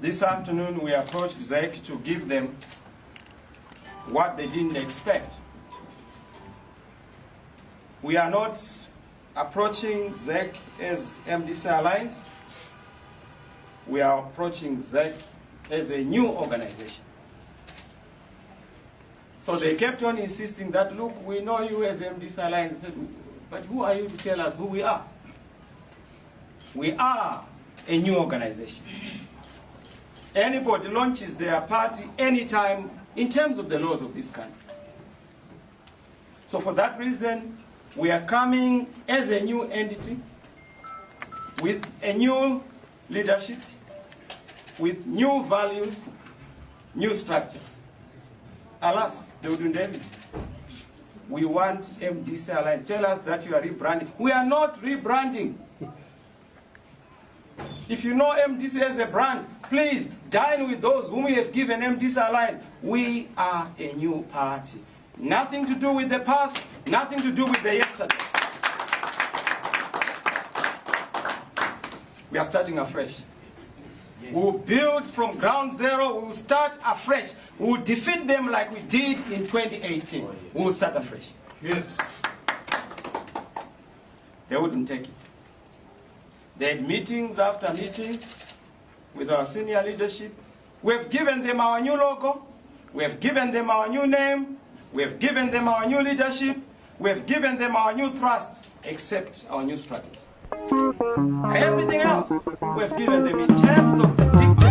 This afternoon we approached ZEC to give them what they didn't expect. We are not approaching ZEC as MDC Alliance. We are approaching ZEC as a new organization. So they kept on insisting that, look, we know you as MDC Alliance. I said, but who are you to tell us who we are? We are a new organization. Anybody launches their party anytime in terms of the laws of this country. So for that reason, we are coming as a new entity with a new leadership, with new values, new structures. Alas, they wouldn't have it. We want MDC Alliance. Tell us that you are rebranding. We are not rebranding. If you know MDC as a brand, please dine with those whom we have given MDC Alliance. We are a new party. Nothing to do with the past, nothing to do with the yesterday. We are starting afresh. We'll build from ground zero, we'll start afresh. We'll defeat them like we did in 2018. We'll start afresh. Yes. They wouldn't take it. They had meetings after meetings with our senior leadership. We've given them our new logo. We've given them our new name. We've given them our new leadership. We've given them our new thrust, except our new strategy. Everything else we've given them in terms of the dictates.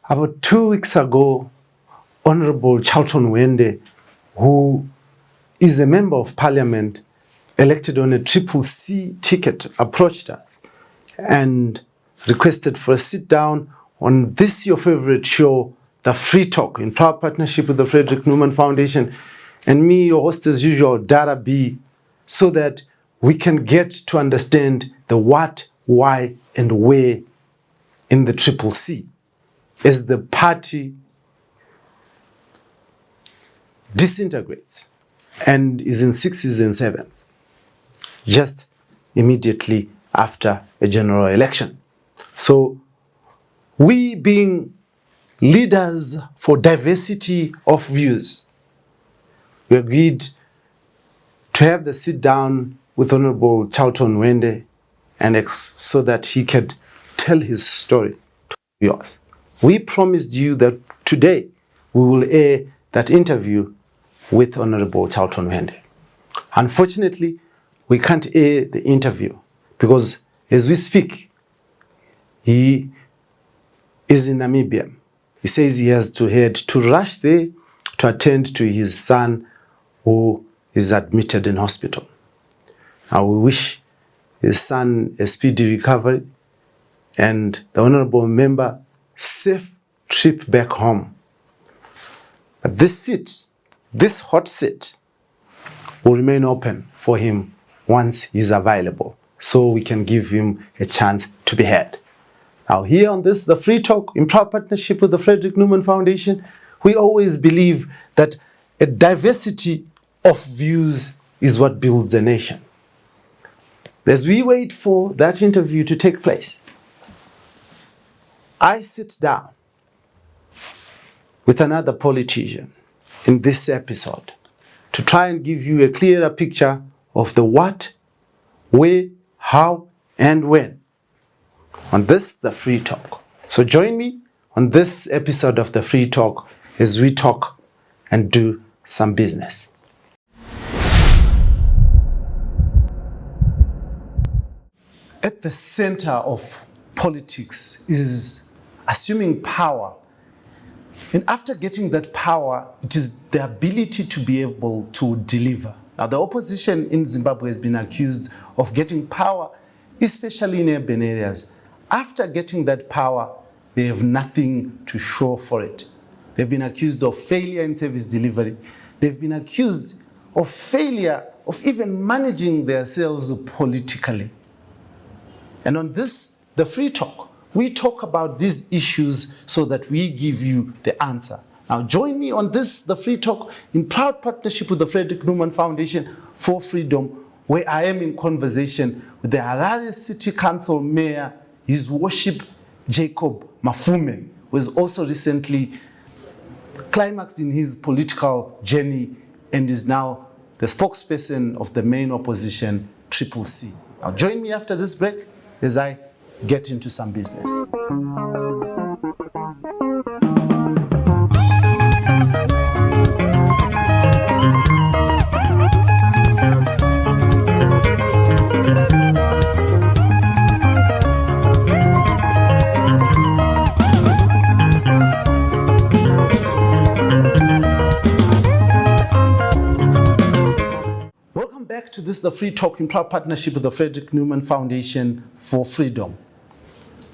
About 2 weeks ago, Honorable Charlton Wende, who is a member of parliament elected on a CCC ticket, approached us and requested for a sit down on this your favorite show, The Free Talk, in proud partnership with the Frederick Newman Foundation, and me, your host as usual, Dara B, so that we can get to understand the what, why, and where in the CCC. As the party disintegrates and is in 6s and 7s, just immediately after a general election. So we, being leaders for diversity of views, we agreed to have the sit down with Honorable Charlton Wende and so that he could tell his story to yours. We promised you that today we will air that interview with Honorable Charlton Wende. Unfortunately, we can't air the interview because as we speak, he is in Namibia. He says he has to head to rush there to attend to his son who is admitted in hospital. Now we wish his son a speedy recovery and the honorable member safe trip back home. But this seat, this hot seat, will remain open for him once he's available, so we can give him a chance to be heard. Now here on this, The Free Talk, in proud partnership with the Frederick Newman Foundation, we always believe that a diversity of views is what builds a nation. As we wait for that interview to take place, I sit down with another politician in this episode to try and give you a clearer picture of the what, where, how, and when on this, The Free Talk. So join me on this episode of The Free Talk as we talk and do some business. At the center of politics is assuming power. And after getting that power, it is the ability to be able to deliver. Now, the opposition in Zimbabwe has been accused of getting power, especially in urban areas, after getting that power, they have nothing to show for it. They've been accused of failure in service delivery. They've been accused of failure of even managing themselves politically. And on this, the Free Talk, we talk about these issues so that we give you the answer. Now join me on this, the Free Talk, in proud partnership with the Frederick Newman Foundation for Freedom, where I am in conversation with the Harare City Council Mayor, His Worship Jacob Mafume, who has also recently climaxed in his political journey and is now the spokesperson of the main opposition, CCC. Now join me after this break as I get into some business. To this, the Free Talk, in proud partnership with the Frederick Newman Foundation for Freedom.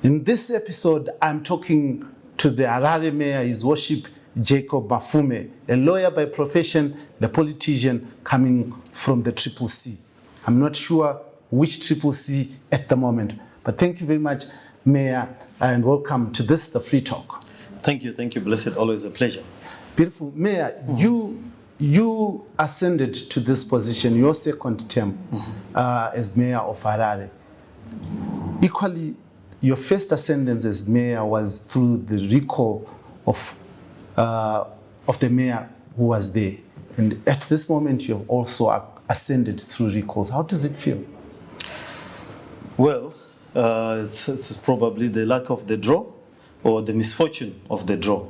In this episode, I'm talking to the Harare Mayor, His Worship Jacob Mafume, a lawyer by profession, the politician coming from the CCC. I'm not sure which CCC at the moment, but thank you very much, Mayor, and welcome to this, the Free Talk. Thank you, Blessed, always a pleasure. Beautiful. Mayor, you ascended to this position, your second term as mayor of Harare. Equally, your first ascendance as mayor was through the recall of the mayor who was there. And at this moment, you have also ascended through recalls. How does it feel? Well, it's probably the luck of the draw or the misfortune of the draw.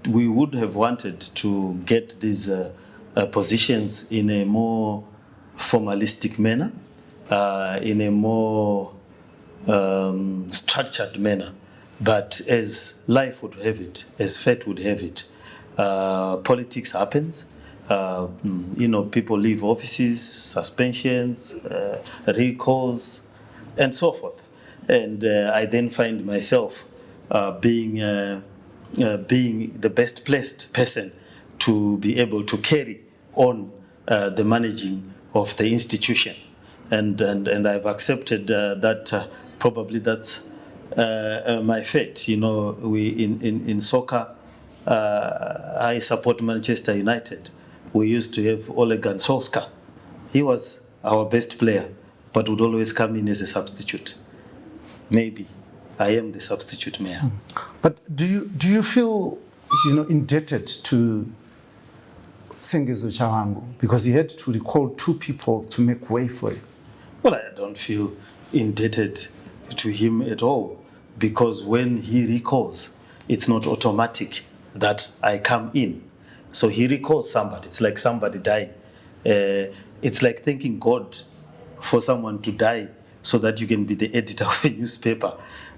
We would have wanted to get these positions in a more formalistic manner, in a more structured manner. But as life would have it, as fate would have it, politics happens. People leave offices, suspensions, recalls, and so forth. And I then find myself being the best placed person to be able to carry on the managing of the institution. And I've accepted that probably that's my fate. We in soccer, I support Manchester United. We used to have Ole Gunnar Solskjaer. He was our best player, but would always come in as a substitute. Maybe I am the substitute mayor. But do you feel indebted to Sengezo Chawangu because he had to recall 2 people to make way for it? Well, I don't feel indebted to him at all, because when he recalls, it's not automatic that I come in. So he recalls somebody. It's like somebody dying. It's like thanking God for someone to die so that you can be the editor of a newspaper.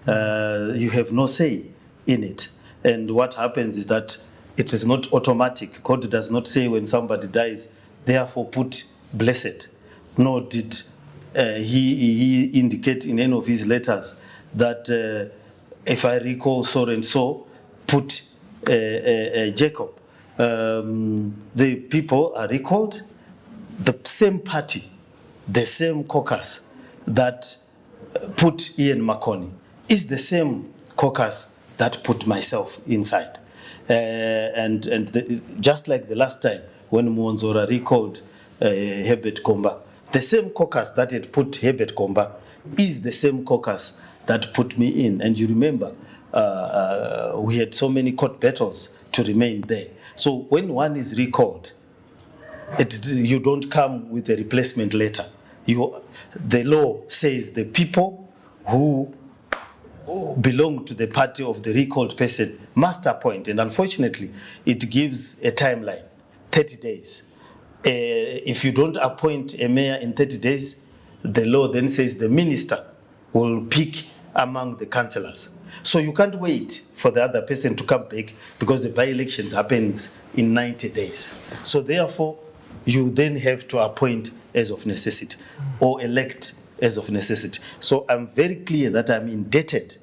You have no say in it. And what happens is that it is not automatic. God does not say when somebody dies, therefore put blessed. Nor did he indicate in any of his letters that if I recall so and so, put Jacob. The people are recalled. The same party, the same caucus that put Ian McConney is the same caucus that put myself inside. Just like the last time when Mwonzora recalled Herbert Komba, the same caucus that had put Herbert Komba is the same caucus that put me in. And you remember, we had so many court battles to remain there. So when one is recalled, you don't come with a replacement letter. The law says the people who belong to the party of the recalled person must appoint, and unfortunately, it gives a timeline, 30 days. If you don't appoint a mayor in 30 days, the law then says the minister will pick among the councillors. So you can't wait for the other person to come back because the by-elections happens in 90 days. So therefore, you then have to appoint as of necessity or elect as of necessity. So I'm very clear that I'm indebted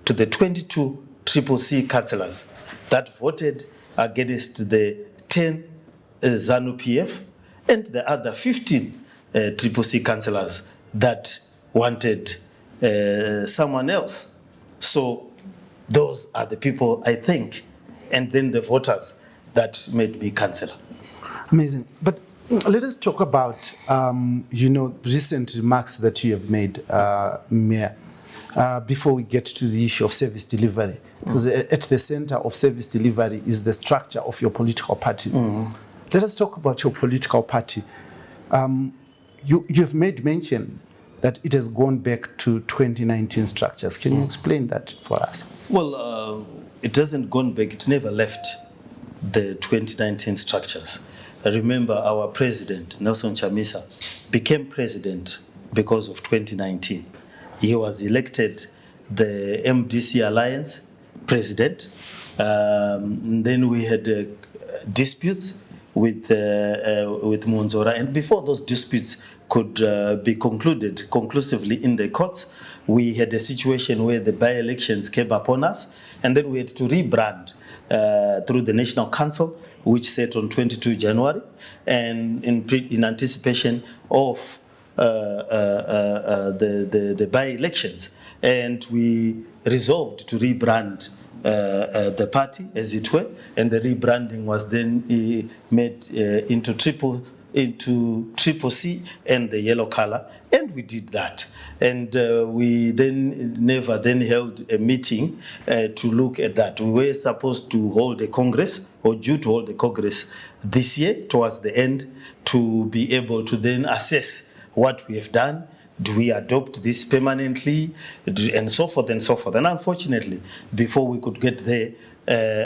to the 22 CCC councillors that voted against the 10 ZAN-PF and the other 15 CCC councillors that wanted someone else. So those are the people, I think, and then the voters that made me councillor. Amazing. But let us talk about, recent remarks that you have made, Mayor, before we get to the issue of service delivery. Because at the center of service delivery is the structure of your political party. Let us talk about your political party. You've made mention that it has gone back to 2019 structures. Can you explain that for us? Well, it hasn't gone back. It never left the 2019 structures. I remember our president, Nelson Chamisa, became president because of 2019. He was elected the MDC Alliance president. Then we had disputes with Monzora, and before those disputes could be concluded conclusively in the courts, we had a situation where the by-elections came upon us, and then we had to rebrand through the National Council, which set on 22 January, and in anticipation of the by-elections. And we resolved to rebrand the party, as it were, and the rebranding was then made into Triple C and the yellow color, and we did that. And we then never then held a meeting to look at that. We were supposed to hold a congress, or due to hold a congress this year, towards the end, to be able to then assess what we have done. Do we adopt this permanently, and so forth and so forth. And unfortunately, before we could get there,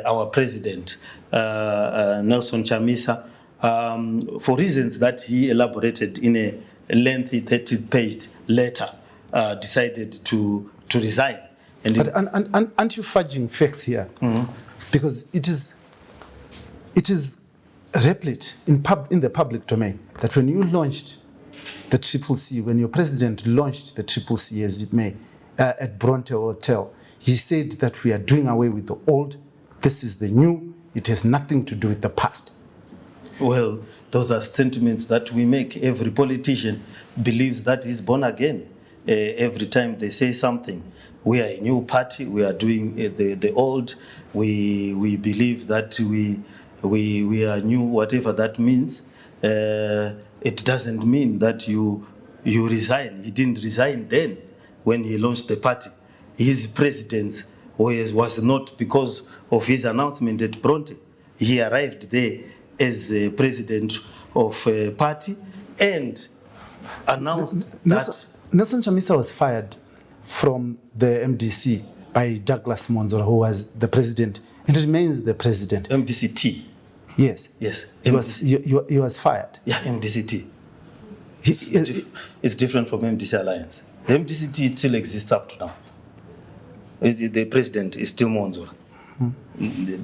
our president, Nelson Chamisa, for reasons that he elaborated in a lengthy 30-page letter, decided to resign. And but aren't you fudging facts here? Because it is replete in the public domain that when you launched the CCC, when your president launched the CCC, as it may, at Bronte Hotel, he said that we are doing away with the old, this is the new, it has nothing to do with the past. Well, those are statements that we make. Every politician believes that he's born again. Every time they say something, we are a new party, we are doing the old, we believe that we are new, whatever that means. It doesn't mean that you resign. He didn't resign then when he launched the party. His presidency was not because of his announcement at Bronte. He arrived there as the president of a party and announced that... Nelson Chamisa was fired from the MDC by Douglas Monzora, who was the president, and remains the president. MDCT. Yes. Yes. He was fired. Yeah, MDCT. It's different from MDC Alliance. The MDCT still exists up to now. The president is still Monzora.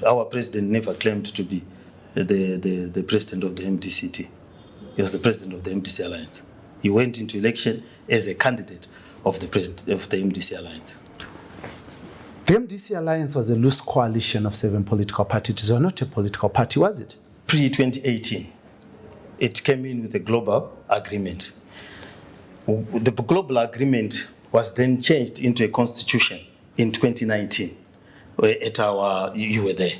Our president never claimed to be the president of the MDCT. He was the president of the MDC Alliance. He went into election as a candidate of the MDC Alliance. The MDC Alliance was a loose coalition of 7 political parties. It was not a political party, was it? Pre-2018, it came in with a global agreement. The global agreement was then changed into a constitution in 2019. You were there,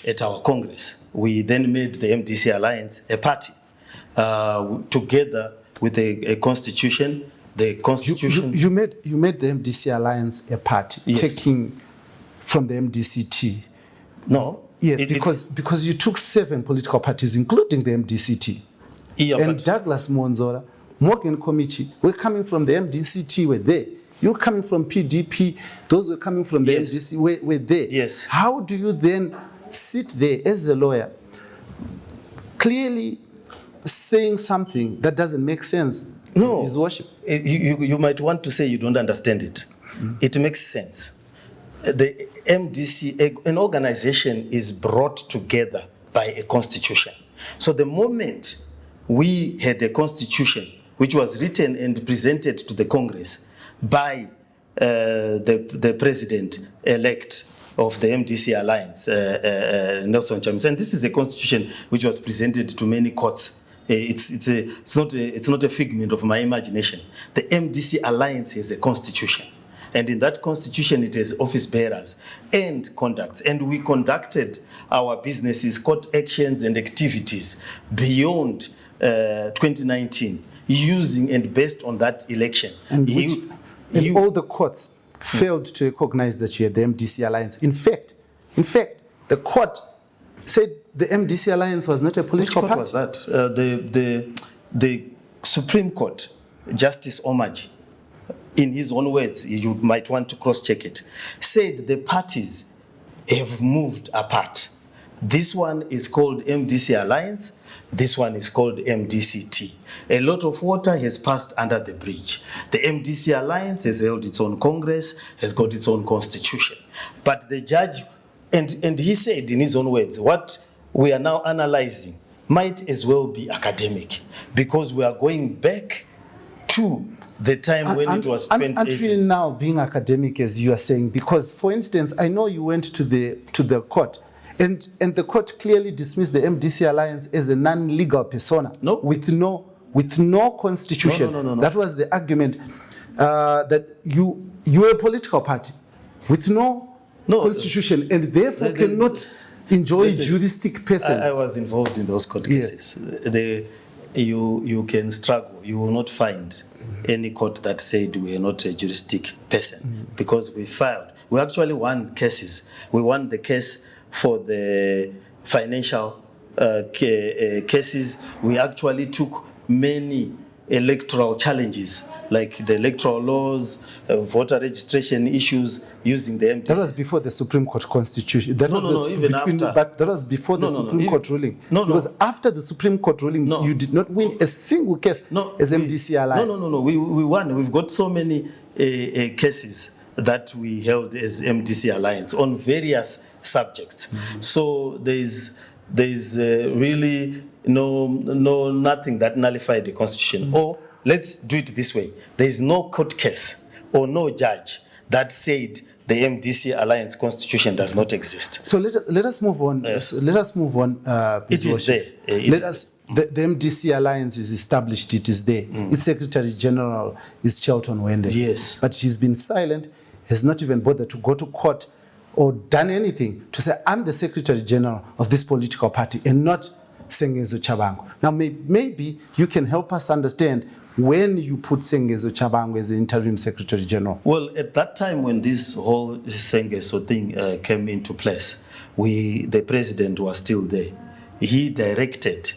at our Congress. We then made the MDC Alliance a party, together with a constitution. The constitution... You made the MDC Alliance a party, yes, taking from the MDCT. No. Yes, because you took 7 political parties, including the MDCT. Yeah, and Douglas Monzora, Morgan Komichi, were coming from the MDCT, were there. You're coming from PDP, those were coming from the yes, MDC, were there. Yes. How do you then sit there as a lawyer, clearly saying something that doesn't make sense? No. His worship. You might want to say you don't understand it. It makes sense. The MDC, an organization is brought together by a constitution. So the moment we had a constitution which was written and presented to the Congress by the president-elect of the MDC Alliance, Nelson Chamisa. And this is a constitution which was presented to many courts. It's not a figment of my imagination. The MDC Alliance has a constitution. And in that constitution, it has office bearers and conducts. And we conducted our businesses, court actions and activities beyond 2019, using and based on that election. And all the courts failed to recognize that you had the MDC Alliance. In fact, the court said the MDC Alliance was not a political party. Which court was that? The Supreme Court, Justice Omaji, in his own words, you might want to cross-check it, said the parties have moved apart. This one is called MDC Alliance, this one is called MDCT. A lot of water has passed under the bridge. The MDC Alliance has held its own Congress, has got its own constitution. But the judge, and he said in his own words, what we are now analyzing might as well be academic, because we are going back to the time when it was 2018. Until now being academic, as you are saying, because, for instance, I know you went to the court, and the court clearly dismissed the MDC Alliance as a non-legal persona, no, with no constitution. No. That was the argument, that you're a political party with no constitution, and therefore cannot enjoy juristic person. I was involved in those court cases. Yes. You can struggle. You will not find any court that said we are not a juristic person, because we filed. We actually won cases. We won the case for the financial cases. We actually took many electoral challenges, like the electoral laws, voter registration issues, using the MDC. That was before the Supreme Court constitution. That even after. But that was before the Supreme Court ruling. Because after the Supreme Court ruling, you did not win a single case as MDC Alliance. No. We won. We've got so many cases that we held as MDC Alliance on various subjects. So there's really nothing that nullified the constitution. Or let's do it this way: there is no court case or no judge that said the MDC Alliance constitution does not exist. So let us move on. Yes. Let us move on. It is there. The MDC Alliance is established. It is there. Its Secretary General is Shelton Wende. Yes. But she's been silent, has not even bothered to go to court or done anything to say, I'm the Secretary General of this political party and not Sengezo Chabango. Now, maybe you can help us understand when you put Sengezo Chabango as the interim Secretary General. Well, at that time when this whole Sengezo thing came into place, the president was still there. He directed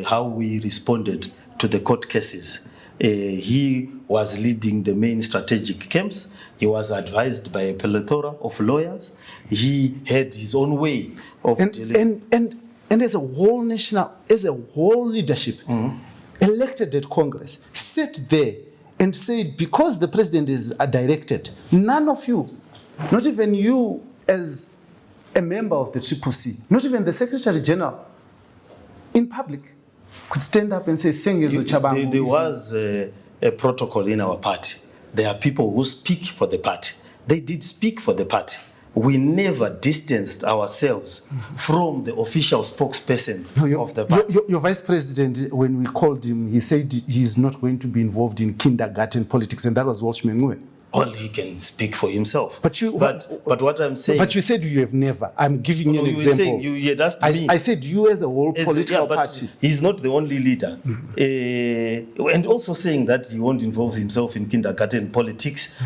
how we responded to the court cases. He was leading the main strategic camps. He was advised by a plethora of lawyers. He had his own way of dealing. And as a whole leadership, elected at Congress, sat there and said, because the president is directed, none of you, not even you as a member of the CCC, not even the Secretary General, in public, could stand up and say, Sengezo Chabango. There was a protocol in our party. There are people who speak for the party. They did speak for the party. We never distanced ourselves from the official spokespersons of the party. Your vice president, when we called him, he said he's not going to be involved in kindergarten politics, and that was Walsh Mengwe. Well, he can speak for himself. But what I'm saying... But you said you have never. I'm giving you an example. You asked me. I said you as a whole political party. He's not the only leader. And also saying that he won't involve himself in kindergarten politics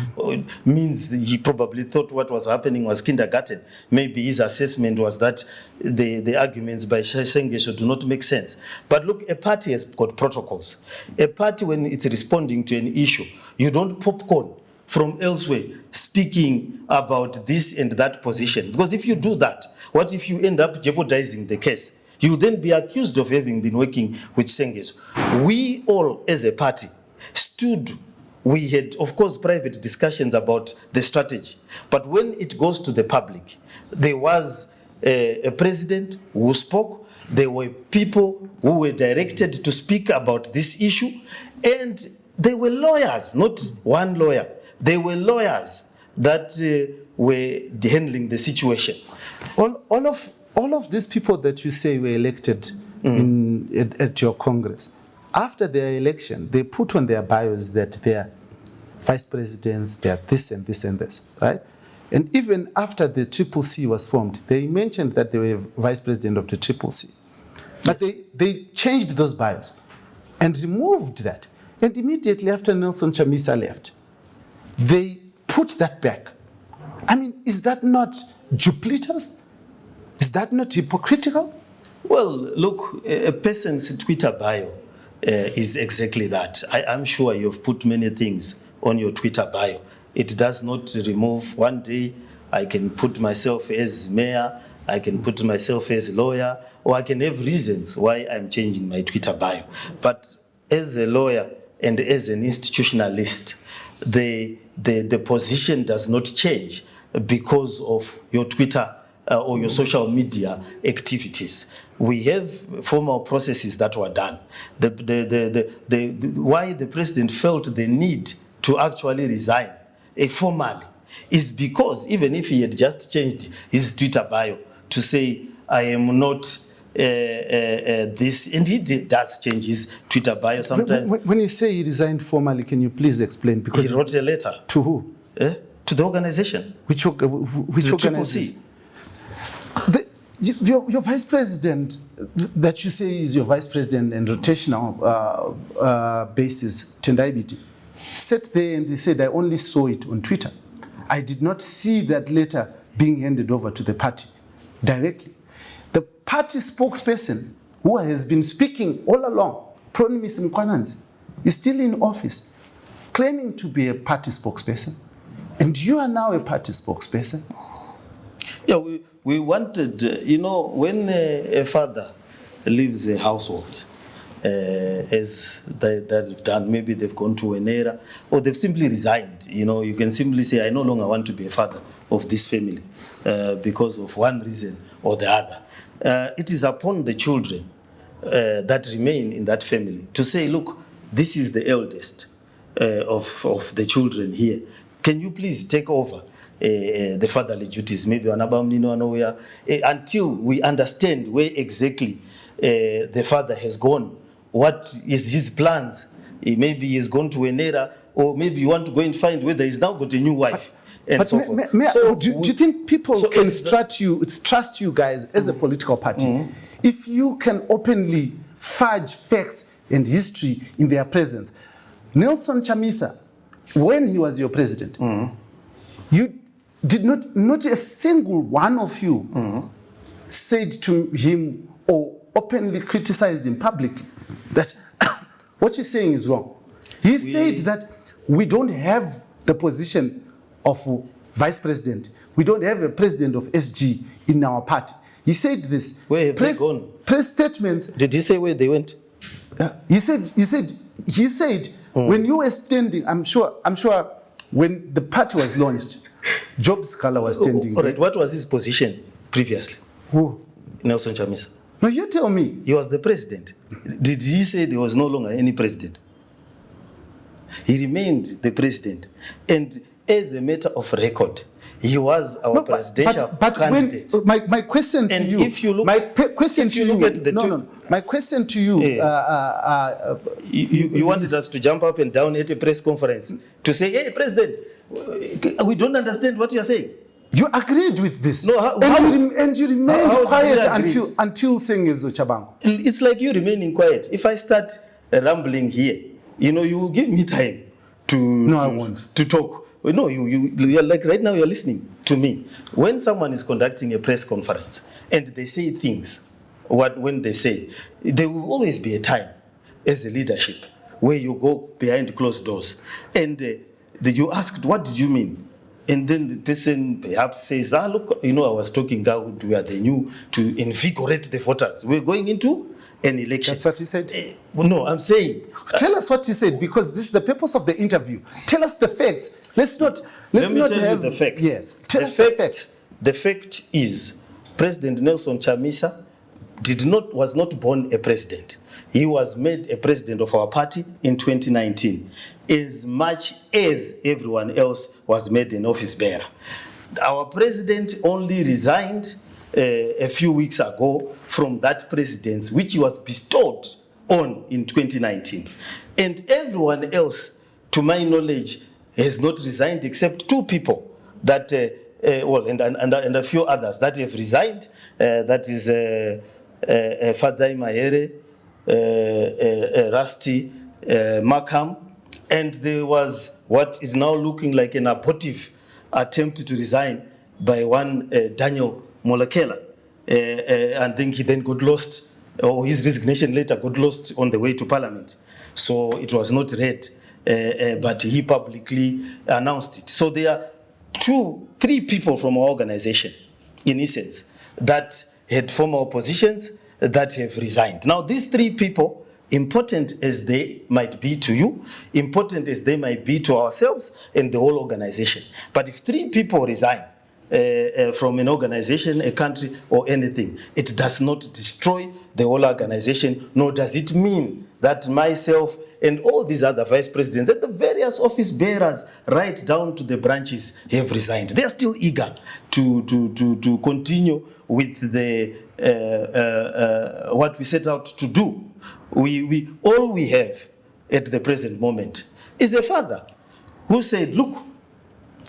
means he probably thought what was happening was kindergarten. Maybe his assessment was that the arguments by Sengesho do not make sense. But look, a party has got protocols. A party, when it's responding to an issue, you don't popcorn from elsewhere speaking about this and that position. Because if you do that, what if you end up jeopardizing the case? You will then be accused of having been working with Sengezo. We all, as a party, stood. We had, of course, private discussions about the strategy. But when it goes to the public, there was a president who spoke. There were people who were directed to speak about this issue. And they were lawyers, not one lawyer. They were lawyers that were handling the situation. All of these people that you say were elected at your Congress, after their election, they put on their bios that they are vice presidents, they are this and this and this, right? And even after the CCC was formed, they mentioned that they were vice president of the CCC. But they changed those bios and removed that. And immediately after Nelson Chamisa left, they put that back. I mean, is that not duplicitous? Is that not hypocritical? Well, look, a person's Twitter bio is exactly that. I'm sure you've put many things on your Twitter bio. It does not remove. One day I can put myself as mayor, I can put myself as lawyer, or I can have reasons why I'm changing my Twitter bio. But as a lawyer and as an institutionalist, the position does not change because of your Twitter or your social media activities. We have formal processes that were done. Why the president felt the need to actually resign formally is because even if he had just changed his Twitter bio to say, I am not this, and he does change his Twitter bio sometimes. When you say he resigned formally, can you please explain? Because he wrote a letter. To who? To the organization. Which organization? Your vice president, that you say is your vice president and rotational basis, Tendai Biti, sat there and he said, I only saw it on Twitter. I did not see that letter being handed over to the party directly. The party spokesperson, who has been speaking all along, Promise Mkwananzi, is still in office, claiming to be a party spokesperson. And you are now a party spokesperson. Yeah, we wanted, when a father leaves a household, as they've done, maybe they've gone to an era, or they've simply resigned. You can simply say, I no longer want to be a father of this family because of one reason or the other. It is upon the children that remain in that family to say, look, this is the eldest of the children here. Can you please take over the fatherly duties, maybe until we understand where exactly the father has gone, what is his plans. Maybe he's gone to an era, or maybe you want to go and find whether he's now got a new wife. And so forth. Do you think people can trust you guys as a political party if you can openly fudge facts and history in their presence? Nelson Chamisa, when he was your president, you did not a single one of you said to him or openly criticized him publicly that what you're saying is wrong. He said that we don't have the position of vice president. We don't have a president of SG in our party. He said this. Where have they gone? Press statements. Did he say where they went? He said when you were standing, I'm sure when the party was launched, Job Scala was standing. All right, what was his position previously? Who? Nelson Chamisa. No, you tell me. He was the president. Did he say there was no longer any president? He remained the president. And as a matter of record, he was our presidential candidate. When, my question to you, if you look, my question to you, my question to you, you wanted us to jump up and down at a press conference to say, hey, President, we don't understand what you're saying. You agreed with this. No, and you remained quiet until saying Chabango. It's like you remaining quiet. If I start rambling here, you will give me time I won't. To talk. No, you're like right now you're listening to me. When someone is conducting a press conference and they say things, when they say, there will always be a time as a leadership where you go behind closed doors and you asked, what did you mean? And then the person perhaps says, look, I was talking about we are the new to invigorate the voters. We're going into an election. That's what he said? No, I'm saying. Tell us what he said, because this is the purpose of the interview. Tell us the facts. Let me tell you the facts. Yes. Tell us the facts. The fact is, President Nelson Chamisa was not born a president. He was made a president of our party in 2019, as much as everyone else was made an office bearer. Our president only resigned a few weeks ago from that presidency, which he was bestowed on in 2019. And everyone else, to my knowledge, has not resigned except 2 people that, and a few others that have resigned. That is Fadzai Mahere, Rusty Markham, and there was what is now looking like an abortive attempt to resign by one Daniel Molekela. And I think he then got lost, or his resignation later got lost on the way to Parliament. So it was not read, but he publicly announced it. So there are 3 people from our organization, in essence, that had former positions that have resigned. Now, these 3 people, important as they might be to you, important as they might be to ourselves and the whole organization. But if 3 people resign from an organization, a country, or anything, it does not destroy the whole organization, nor does it mean that myself and all these other vice presidents and the various office bearers right down to the branches have resigned. They are still eager to continue with the what we set out to do. All we have at the present moment is a father who said, look,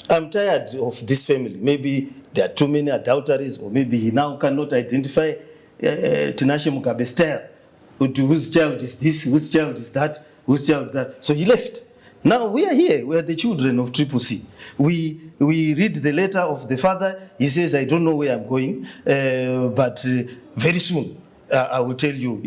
I'm tired of this family. Maybe there are too many adulteries, or maybe he now cannot identify Tinashe Mugabe's style. Whose child is this? Whose child is that? Whose child is that? So he left. Now we are here. We are the children of CCC. We read the letter of the father. He says, I don't know where I'm going, but very soon I will tell you,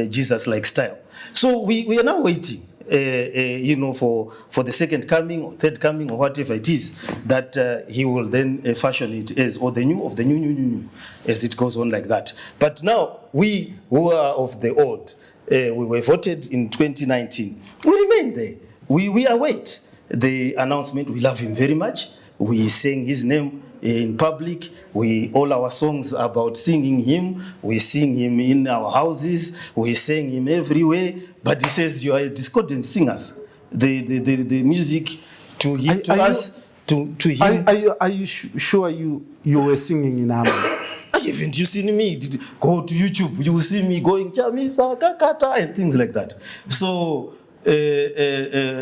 Jesus-like style. So we are now waiting, for the second coming or third coming or whatever it is that he will then fashion it as, or the new of the new, as it goes on like that. But now we who are of the old, we were voted in 2019. We remain there. We await the announcement. We love him very much. We sang his name in public. All our songs about singing him. We sing him in our houses. We sing him everywhere. But he says you are discordant singers. The music to him, to him. Are you sure you were singing in harmony? Haven't you seen me? Go to YouTube. You will see me going Chamisa, Kakata, and things like that. So. With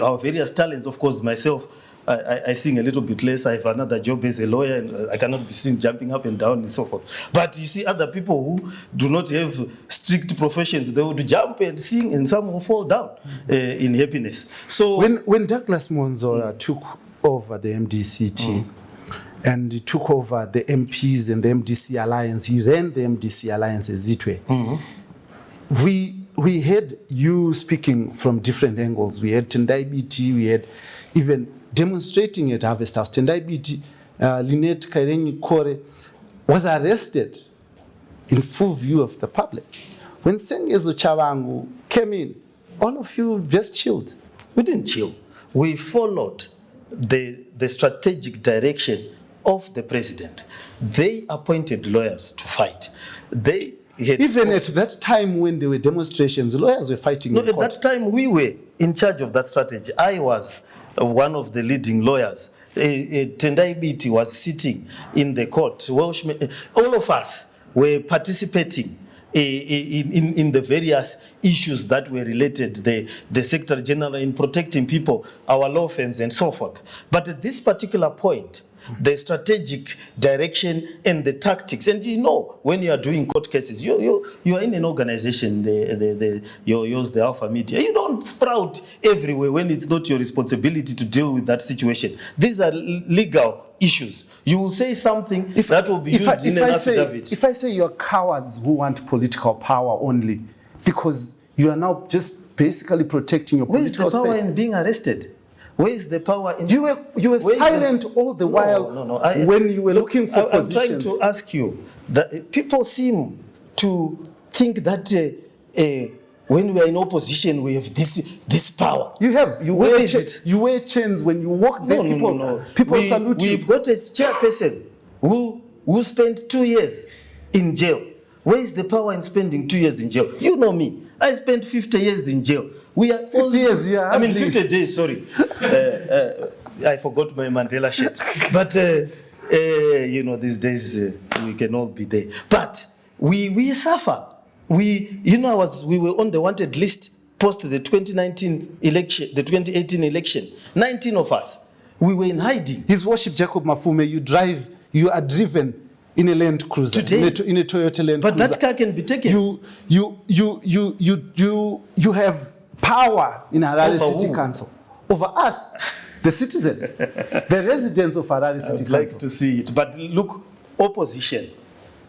our various talents, of course, myself, I sing a little bit less. I have another job as a lawyer, and I cannot be seen jumping up and down and so forth. But you see other people who do not have strict professions, they would jump and sing, and some will fall down in happiness. So when Douglas Monzora took over the MDCT, and he took over the MPs and the MDC Alliance, he ran the MDC Alliance as Zitwe. We had you speaking from different angles. We had Tendai BT, we had even demonstrating at Harvest House. Tendai BT, Lynette Kairenyi Kore was arrested in full view of the public. When Sengezo Chawangu came in, all of you just chilled. We didn't chill. We followed the strategic direction of the president. They appointed lawyers to fight. Even at that time when there were demonstrations, lawyers were fighting in court. At that time we were in charge of that strategy. I was one of the leading lawyers. Tendai BT was sitting in the court. All of us were participating in the various issues that were related, the Secretary General in protecting people, our law firms and so forth. But at this particular point, the strategic direction and the tactics, and when you are doing court cases, you are in an organization, you use the Alpha Media. You don't sprout everywhere when it's not your responsibility to deal with that situation. These are legal issues. You will say something that will be used in an affidavit. If I say you're cowards who want political power only, because you are now just basically protecting your political space. Where is the power in being arrested? Where is the power in... You were silent all the while when you were looking for positions. I'm trying to ask you, that people seem to think that when we are in opposition, we have this power. You have. You wear chains when you walk there. No. People salute you. We've got a chairperson who spent 2 years in jail. Where is the power in spending 2 years in jail? You know me. I spent 50 years in jail. We are 50 years, yeah. 50 days, sorry. I forgot my Mandela shit. But, these days we can all be there. But we suffer. We were on the wanted list post the 2019 election, the 2018 election. 19 of us. We were in hiding. His Worship Jacob Mafume, you are driven in a Land Cruiser, today, in a Toyota Land Cruiser. But that car can be taken. You have power in Harare Over City who? Council over us, the citizens, the residents of Harare City Council. I'd like to see it. But look, opposition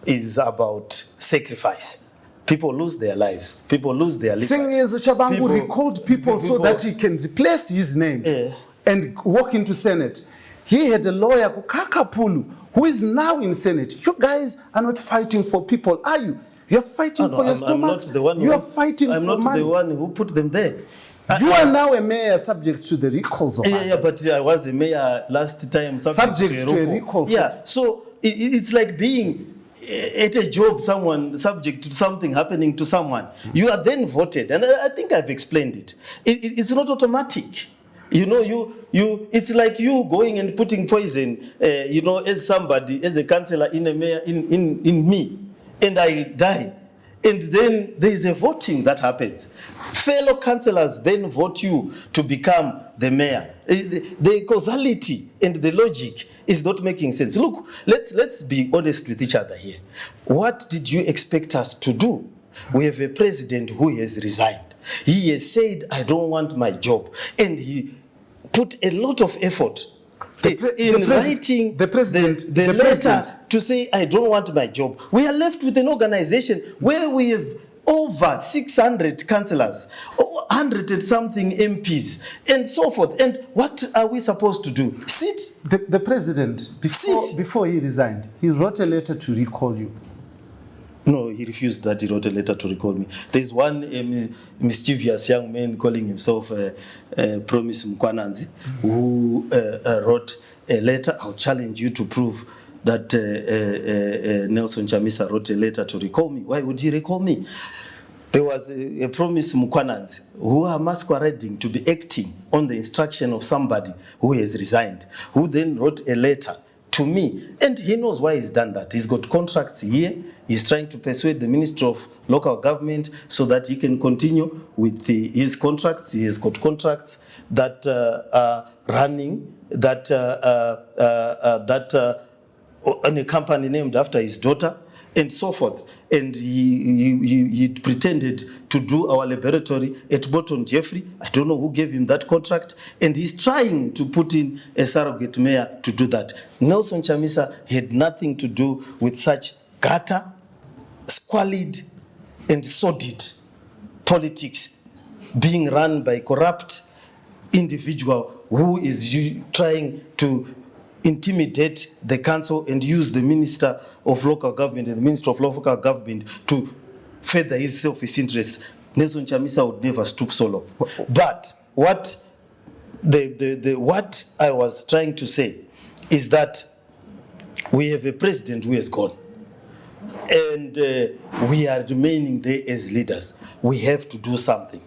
is about sacrifice. People lose their lives. People lose their liberty. Sengenzo Chabangu recalled people so that he can replace his name and walk into Senate. He had a lawyer, Kakapulu, who is now in Senate. You guys are not fighting for people, are you? You're fighting for your stomach. You are fighting for money. I'm not the one who put them there. You are now a mayor subject to the recalls of others. Yeah, but I was a mayor last time subject to a recall. Yeah, so it's like being at a job, someone subject to something happening to someone. You are then voted, and I think I've explained it. It's not automatic. It's like you going and putting poison, as somebody, as a councillor in a mayor, in me, and I die. And then there is a voting that happens. Fellow councillors then vote you to become the mayor. The causality and the logic is not making sense. Look, let's be honest with each other here. What did you expect us to do? We have a president who has resigned. He has said, I don't want my job. And he put a lot of effort in writing the letter to say, I don't want my job. We are left with an organization where we have over 600 councillors, 100 and something MPs, and so forth. And what are we supposed to do? Sit? The president, before he resigned, he wrote a letter to recall you. No, he refused that. He wrote a letter to recall me. There's one mischievous young man calling himself Promise Mkwananzi, who wrote a letter. I'll challenge you to prove that Nelson Chamisa wrote a letter to recall me. Why would he recall me? There was a Promise Mkwananzi who are masquerading to be acting on the instruction of somebody who has resigned, who then wrote a letter to me. And he knows why he's done that. He's got contracts here. He's trying to persuade the Minister of Local Government so that he can continue with his contracts. He has got contracts that are running, that in a company named after his daughter, and so forth. And he pretended to do our laboratory at Bolton Jeffrey. I don't know who gave him that contract. And he's trying to put in a surrogate mayor to do that. Nelson Chamisa had nothing to do with such gutter, squalid, and sordid politics being run by corrupt individual who is trying to intimidate the council and use the Minister of Local Government and the Minister of Local Government to further his selfish interests. Nelson Chamisa would never stoop so low. But what I was trying to say is that we have a president who has gone, and we are remaining there as leaders. We have to do something.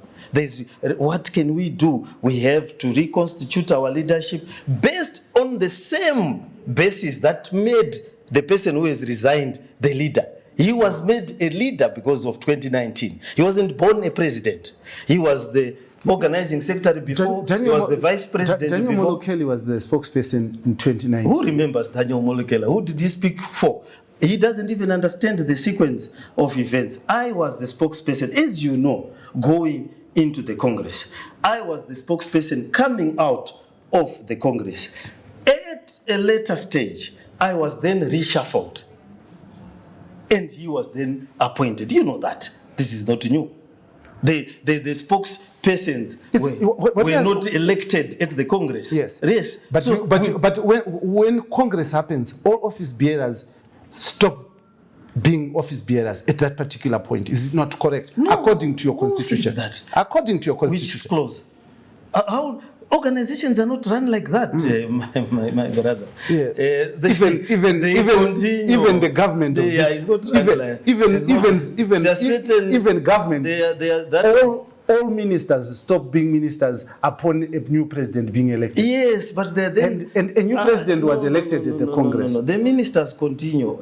What can we do? We have to reconstitute our leadership based on the same basis that made the person who has resigned the leader. He was made a leader because of 2019. He wasn't born a president. He was the organizing secretary before. He was the vice president Daniel before. Molokeli was the spokesperson in 2019. Who remembers Daniel Molokela? Who did he speak for? He doesn't even understand the sequence of events. I was the spokesperson, as you know, going into the Congress. I was the spokesperson coming out of the Congress. At a later stage, I was then reshuffled. And he was then appointed. You know that. This is not new. The spokespersons were not elected at the Congress. Yes. Yes. But when Congress happens, all office bearers stop being office bearers at that particular point. Is it not correct? No, according to your constitution. That? According to your constitution. Which clause? Organizations are not run like that, my brother. Yes. Even the government of this, it's not run like, even government. that. All ministers stop being ministers upon a new president being elected. Yes, but then and a new president was elected at the Congress. No. The ministers continue.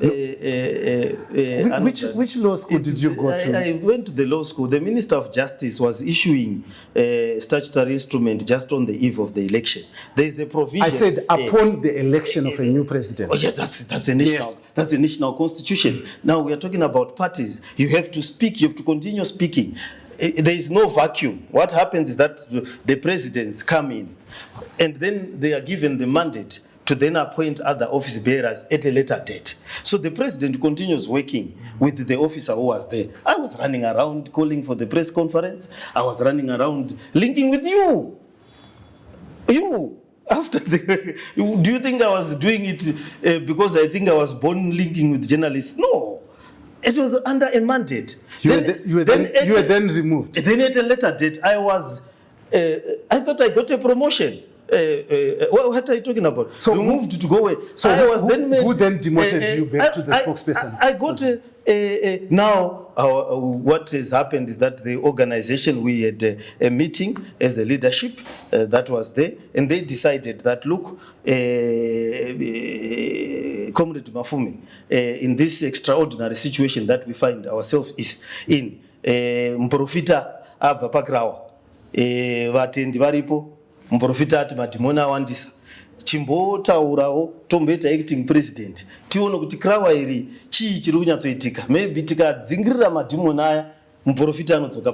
Which law school did you go to? I went to the law school. The Minister of Justice was issuing a statutory instrument just on the eve of the election. There is a provision. I said upon the election of a new president. Oh yes, that's a national. That's a national constitution. Now we are talking about parties. You have to speak. You have to continue speaking. There is no vacuum. What happens is that the presidents come in and then they are given the mandate to then appoint other office bearers at a later date. So the president continues working with the officer who was there. I was running around calling for the press conference. I was running around linking with you. After do you think I was doing it because I think I was born linking with journalists? No. It was under a mandate. You were then removed. Then at a later date, I thought I got a promotion. What are you talking about? So removed to go away. So I was then made. Who then demoted you back to the spokesperson? I got now. What has happened is that the organization, we had a meeting as a leadership that was there, and they decided that look, Comrade Mafume, in this extraordinary situation that we find ourselves in, mprofita abva pakrawa, vatendi varipo, mprofita ati madhimona awandisa. Chimbotaurawo tomboita acting president tione kuti krawa iri chii chiri kunyatsoitika, maybe tikadzingirira madhimoni aya muprofita anodzoka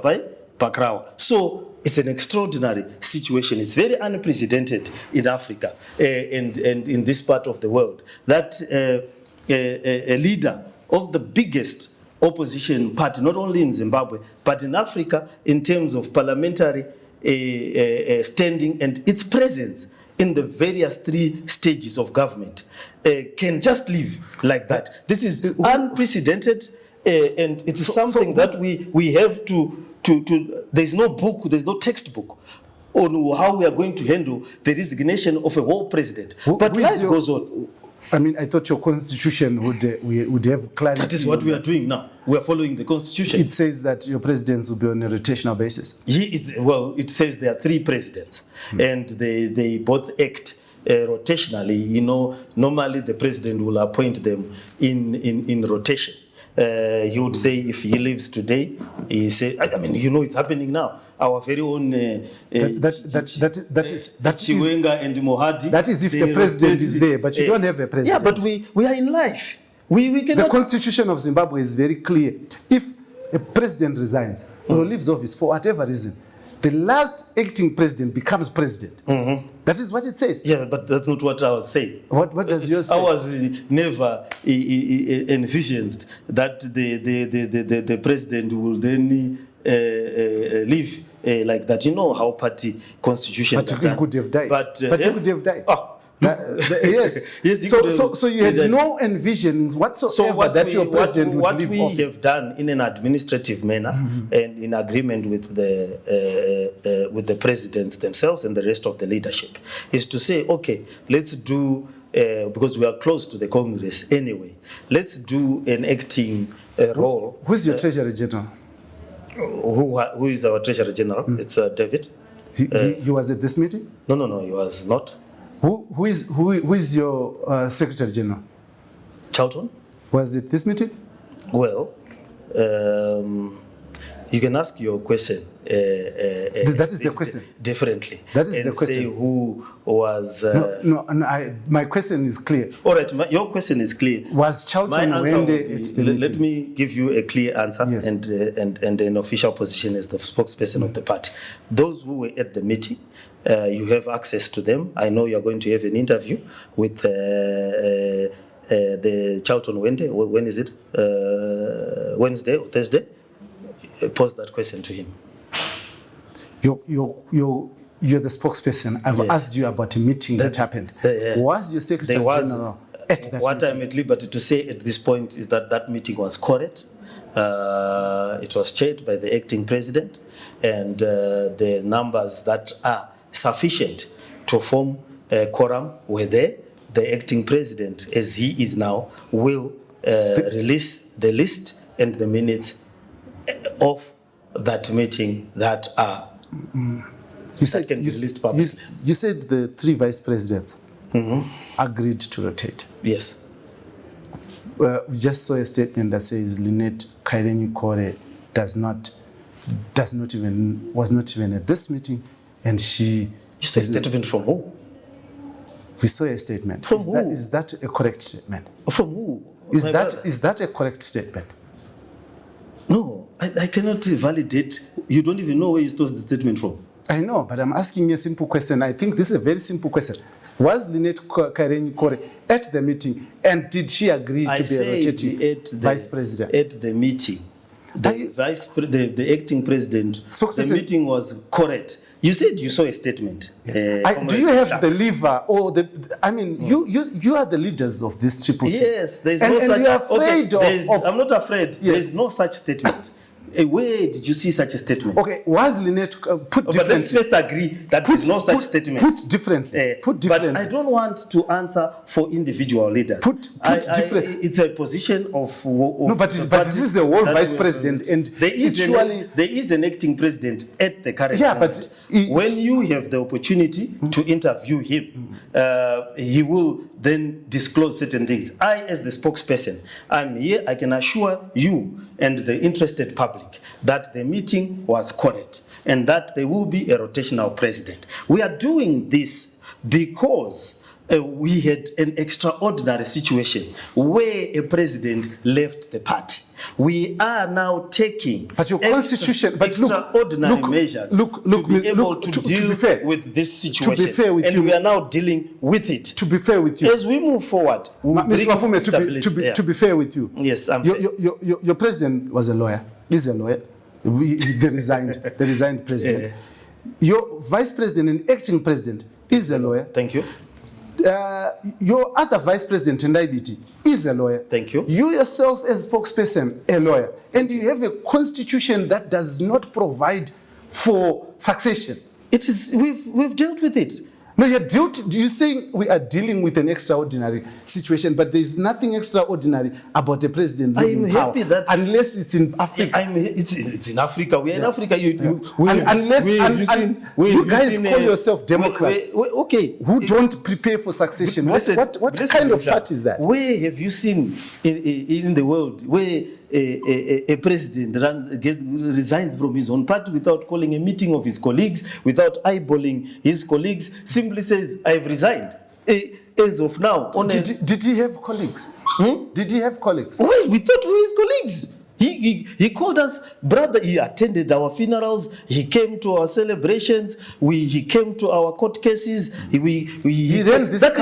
pakrawa. So it's an extraordinary situation. It's very unprecedented in Africa and in this part of the world that a leader of the biggest opposition party, not only in Zimbabwe but in Africa in terms of parliamentary standing and its presence in the various three stages of government, can just live like that. This is unprecedented, and it's something that we have to. There's no book, there's no textbook on how we are going to handle the resignation of a whole president. But life goes on. I mean, I thought your constitution would have clarity. That is what we are doing now. We are following the constitution. It says that your presidents will be on a rotational basis. It says there are three presidents, and they both act rotationally. You know, normally the president will appoint them in rotation. He would say if he leaves today, he say, I mean, you know, it's happening now. Our very own Chiwenga and Mohadi. That is if the president is there, but you don't have a president. Yeah, but we are in life. We cannot. The constitution of Zimbabwe is very clear. If a president resigns or leaves office for whatever reason, the last acting president becomes president. That is what it says. Yeah, but that's not what I was saying. What does yours say? I was never envisioned that the president will then leave like that. You know how party constitutions But he could have died. But he could have died. Yes. Yes. So you had no envision whatsoever that your president would leave office. What we have done in an administrative manner and in agreement with the presidents themselves and the rest of the leadership is to say, okay, let's do because we are close to the Congress anyway. Let's do an acting role. Who's your Treasury General? Who is our Treasury General? It's David. He was at this meeting? No, he was not. Who is your Secretary General? Charlton. Was it this meeting? Well, you can ask your question. That is the question. Differently. That is the question. Say who was. My question is clear. All right, your question is clear. Was Charlton Wende? Let me give you a clear answer. Yes. and an official position as the spokesperson of the party. Those who were at the meeting, you have access to them. I know you are going to have an interview with the Charlton Wende. When is it? Wednesday or Thursday? Pose that question to him. You're the spokesperson. I've asked you about a meeting that happened. Was your Secretary General at that What meeting? I'm at liberty to say at this point is that meeting was correct. It was chaired by the acting president, and the numbers that are sufficient to form a quorum where the acting president, as he is now, will release the list and the minutes of that meeting that are You said, that can be released publicly. you said the 3 vice presidents agreed to rotate. Yes. We just saw a statement that says Lynette Kairenyi-Kore was not even at this meeting, and she. You saw a statement from who? We saw a statement. From who? Is that a correct statement? From who? Is My that brother. is that a correct statement? No, I cannot validate. You don't even know where you stole the statement from. I know, but I'm asking you a simple question. I think this is a very simple question. Was Lynette Kairenyi-Kore at the meeting, and did she agree to be a rotating vice president? At the meeting, the acting president, Spokesperson. the meeting was correct. You said you saw a statement. Do you have the lever or the? I mean, you are the leaders of this triple C. Yes, there's and, no and such. you are afraid of. I'm not afraid. Yes. There's no such statement. Where did you see such a statement? Okay, was Lynette put But differently? let's first agree that there's no such statement. Put differently. Put differently. But I don't want to answer for individual leaders. Put differently. It's a position of No, but this is a whole vice president, and there is an acting president at the current moment. But when you have the opportunity to interview him, he will then disclose certain things. I, as the spokesperson, I'm here. I can assure you and the interested public that the meeting was correct and that there will be a rotational president. We are doing this because we had an extraordinary situation where a president left the party. We are now taking extraordinary measures to be able to deal with this situation. To be fair with you, we are now dealing with it. To be fair with you, as we move forward, we'll Mr. Mafume, stability. to be fair with you, yes, your president was a lawyer. He's a lawyer. The resigned president. Your vice president and acting president is a lawyer. Thank you. Your other vice president in IBT is a lawyer. Thank you. You yourself as spokesperson, a lawyer. And you have a constitution that does not provide for succession. It is, we've dealt with it. No, you're saying we are dealing with an extraordinary situation, but there's nothing extraordinary about a president leaving power, unless it's in Africa. It's in Africa. We're in Africa. You guys call yourself Democrats. Okay. Who don't prepare for succession. What kind of party is that? Where have you seen in the world where a president resigns from his own party without calling a meeting of his colleagues, without eyeballing his colleagues, simply says, I've resigned? As of now. Did he have colleagues? Did he have colleagues? Well, we thought we were his colleagues. He called us brother. He attended our funerals. He came to our celebrations. He came to our court cases. That is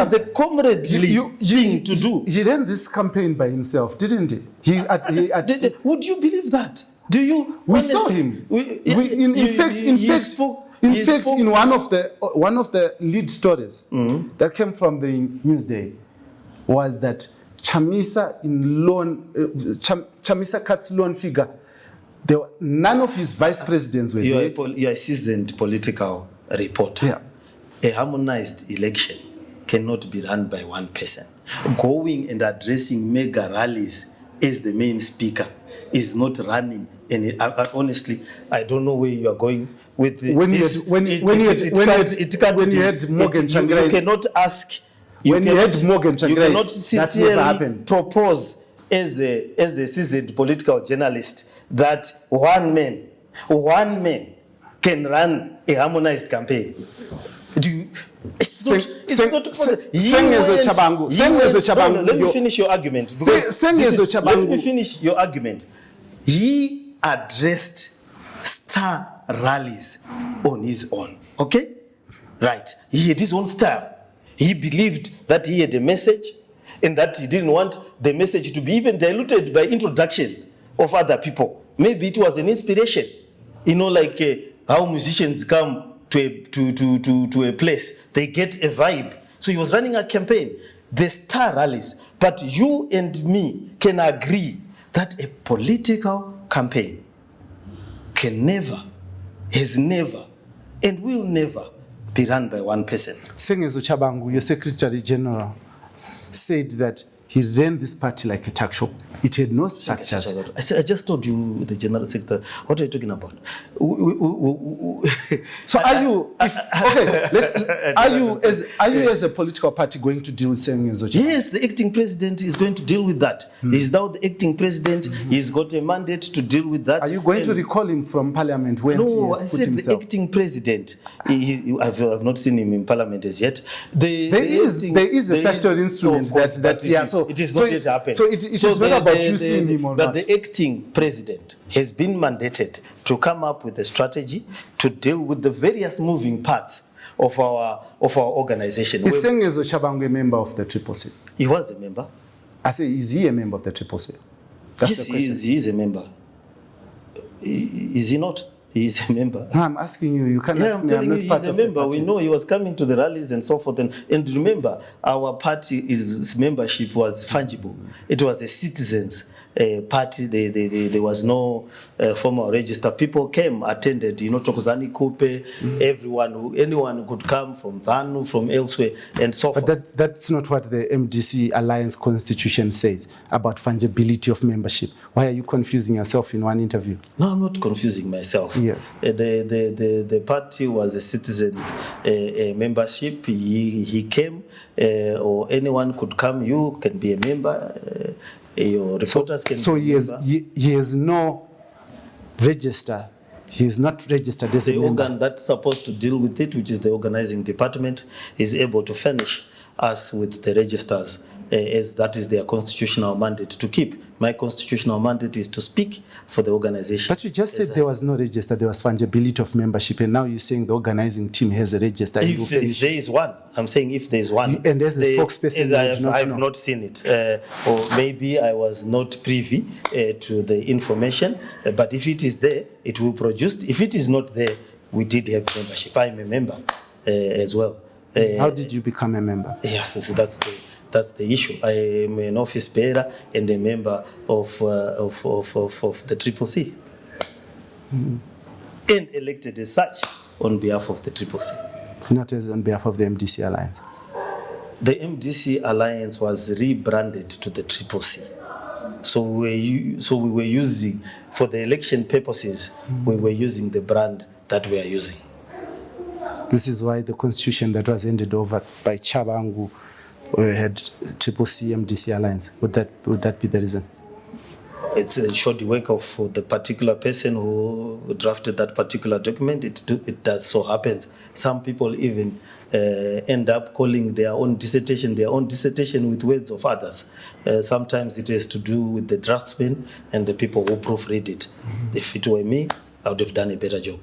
the comradely thing to do. He ran this campaign by himself, didn't he? Would you believe that? Do you? We saw him. In fact, in one of the lead stories that came from the Newsday was that Chamisa Kat's loan figure. None of his vice presidents were there. You're a seasoned political reporter. Yeah. A harmonized election cannot be run by one person. Going and addressing mega rallies as the main speaker is not running. And honestly, I don't know where you are going with this. When you had Morgan Tsvangirai, you cannot ask. You cannot sit here and propose as a seasoned political journalist that one man can run a harmonized campaign. It's not possible. Let me finish your argument. Let me finish your argument. He addressed star rallies on his own. Okay? Right. He had his own style. He believed that he had a message and that he didn't want the message to be even diluted by introduction of other people. Maybe it was an inspiration. Like how musicians come to a place, they get a vibe. So he was running a campaign, the star rallies. But you and me can agree that a political campaign can never, has never, and will never be run by one person. Sengezo Chabangu, your Secretary General, said that he ran this party like a tuck shop. It had no structures. I just told you, the General Secretary. What are you talking about? So are you, are you as a political party going to deal with Sengezo Chabangu? Yes, the acting president is going to deal with that. He's now the acting president. He's got a mandate to deal with that. Are you going to recall him from parliament when he has put himself? The acting president. I've not seen him in parliament as yet. There is a statutory instrument so it is not yet happened. So it is not about you seeing him or not. But the acting president has been mandated to come up with a strategy to deal with the various moving parts of our organization. Is Sengezo Chabangu a member of the CCC? He was a member. I say, is he a member of the CCC? Yes, he is a member. Is he not? He is a member. No, I'm asking you. You can't ask me. I'm telling you, he's a member. We know he was coming to the rallies and so forth. And remember, our party's membership was fungible. It was a citizens' party. There was no formal register. People came, attended. Tokozani Kupe, anyone could come from ZANU, from elsewhere, and so forth. But that's not what the MDC Alliance Constitution says about fungibility of membership. Why are you confusing yourself in one interview? No, I'm not confusing myself. Yes. The party was a citizen's membership. He came, or anyone could come. You can be a member. Your reporters can. So be a member. He has no register. He is not registered as a member. The organ that's supposed to deal with it, which is the organizing department, is able to furnish us with the registers, as that is their constitutional mandate to keep. My constitutional mandate is to speak for the organization. But you just said there was no register, there was fungibility of membership, and now you're saying the organizing team has a register. If there is one, I'm saying if there is one. And as a spokesperson, I've not seen it. Or maybe I was not privy to the information, but if it is there, it will produce. If it is not there, we did have membership. I'm a member as well. How did you become a member? Yes, that's the issue. I am an office bearer and a member of the CCC, and elected as such on behalf of the CCC. Not as on behalf of the MDC Alliance. The MDC Alliance was rebranded to the CCC. So we were using, for the election purposes, we were using the brand that we are using. This is why the constitution that was handed over by Chabangu had CCC MDC Alliance. Would that be the reason? It's a short work of the particular person who drafted that particular document. It does so happens. Some people even end up calling their own dissertation with words of others. Sometimes it has to do with the draftsman and the people who proofread it. If it were me, I would have done a better job.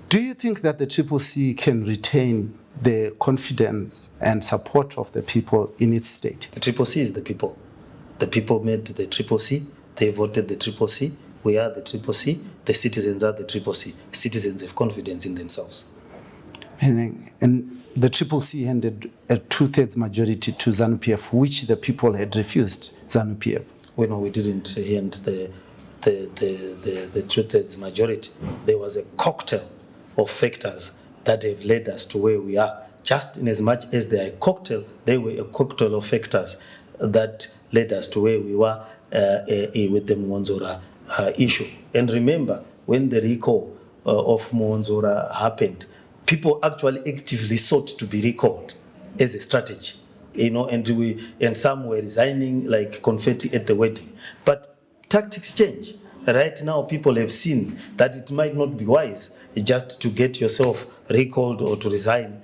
Do you think that the CCC can retain the confidence and support of the people in its state? The CCC is the people. The people made the CCC. They voted the CCC. We are the CCC. The citizens are the CCC. Citizens have confidence in themselves. And the CCC handed a 2/3 majority to ZAN-PF, which the people had refused ZAN-PF. Well, no, we didn't hand the 2/3 majority. There was a cocktail of factors that have led us to where we are. Just in as much as they are a cocktail, they were a cocktail of factors that led us to where we were with the Mwonzora issue. And remember, when the recall of Mwonzora happened, people actually actively sought to be recalled as a strategy, and some were resigning like confetti at the wedding. But tactics change. Right now, people have seen that it might not be wise just to get yourself recalled or to resign,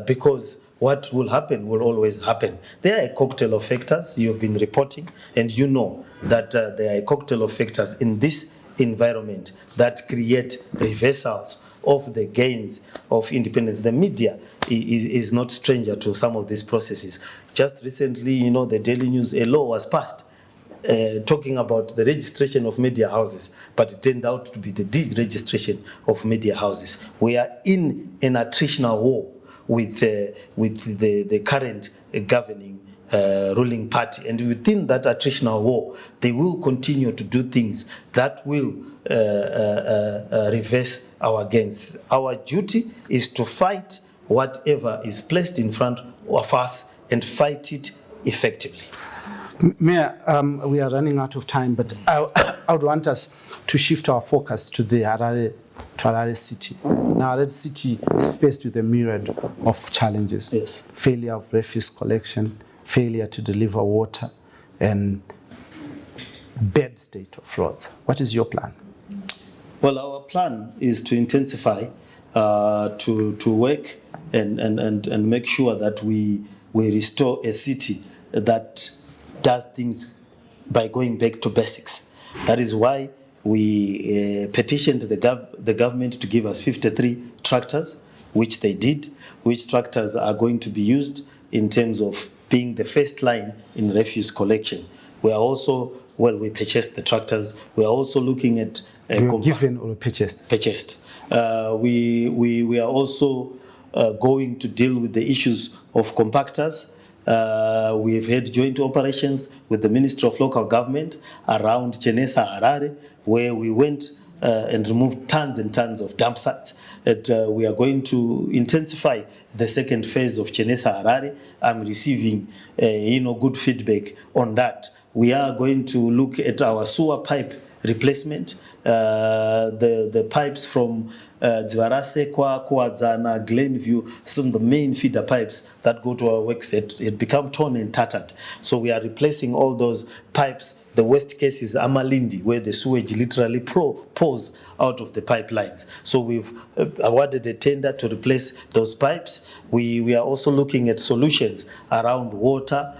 because what will happen will always happen. There are a cocktail of factors you have been reporting, and you know that there are a cocktail of factors in this environment that create reversals of the gains of independence. The media is not stranger to some of these processes. Just recently, the Daily News, a law was passed talking about the registration of media houses, but it turned out to be the deregistration of media houses. We are in an attritional war with the current governing ruling party. And within that attritional war, they will continue to do things that will reverse our gains. Our duty is to fight whatever is placed in front of us and fight it effectively. Mayor, we are running out of time, but I would want us to shift our focus to the Harare city. Now, Harare city is faced with a myriad of challenges. Yes. Failure of refuse collection, failure to deliver water, and bad state of roads. What is your plan? Well, our plan is to intensify, to work and make sure that we restore a city that does things by going back to basics. That is why we petitioned the government to give us 53 tractors, which they did, which tractors are going to be used in terms of being the first line in refuse collection. We are also, well, we purchased the tractors. We are also looking at... given or purchased? Purchased. We are also going to deal with the issues of compactors. We've had joint operations with the Ministry of Local Government around Chenesa Harare, where we went and removed tons and tons of dump sites. And we are going to intensify the second phase of Chenesa Harare. I'm receiving good feedback on that. We are going to look at our sewer pipe replacement, the pipes from Dzivarase, Kwadzana, Glenview, some of the main feeder pipes that go to our works had become torn and tattered. So we are replacing all those pipes. The worst case is Amalindi, where the sewage literally pours out of the pipelines. So we've awarded a tender to replace those pipes. We are also looking at solutions around water,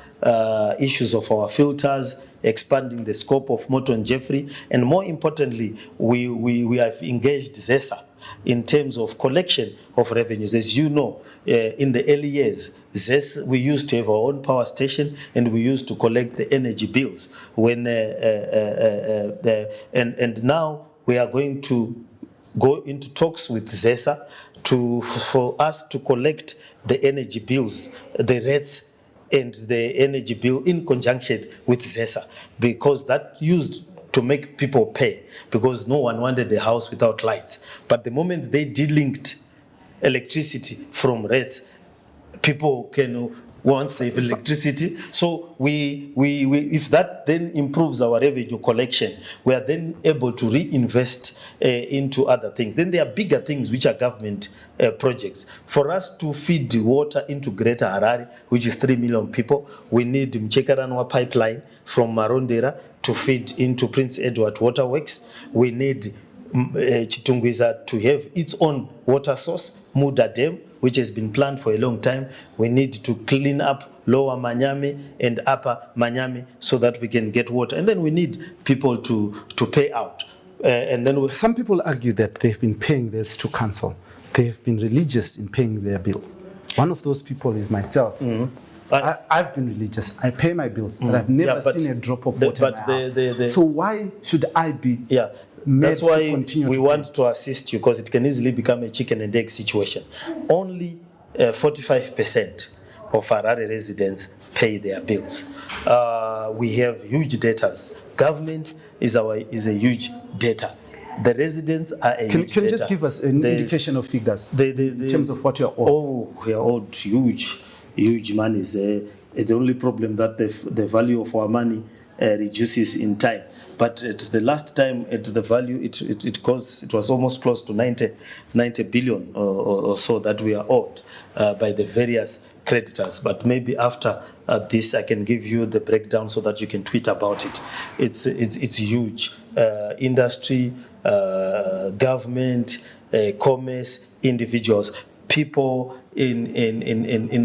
issues of our filters, expanding the scope of Morton Jeffrey, and more importantly, we have engaged ZESA in terms of collection of revenues. As you know, in the early years, we used to have our own power station, and we used to collect the energy bills. And now we are going to go into talks with ZESA for us to collect the energy bills, the rates, and the energy bill in conjunction with ZESA, because that used to make people pay, because no one wanted a house without lights. But the moment they delinked electricity from rates, people can want save electricity. So if that then improves our revenue collection, we are then able to reinvest into other things. Then there are bigger things which are government projects. For us to feed water into Greater Harare, which is 3 million people, we need Mchekaranwa pipeline from Marondera to feed into Prince Edward Waterworks. We need Chitungwiza to have its own water source, Muda Dam, which has been planned for a long time. We need to clean up Lower Manyame and Upper Manyame so that we can get water. And then we need people to pay out. And then some people argue that they've been paying this to council. They have been religious in paying their bills. One of those people is myself. Mm-hmm. I've been religious. I pay my bills, but I've never seen a drop of water in my house. So why should I be That's why we want to assist you, because it can easily become a chicken and egg situation. Only 45% of Harare residents pay their bills. We have huge debtors. Government is a huge debtor. The residents are a huge debtor. Can you just give us an indication of figures in terms of what you're owed? Oh, we are owed huge money. The only problem that the value of our money reduces in time. But at the last time, at the value, it was almost close to 90 billion or so that we are owed by the various creditors. But maybe after this, I can give you the breakdown so that you can tweet about it. It's huge. Industry, government, commerce, individuals, people in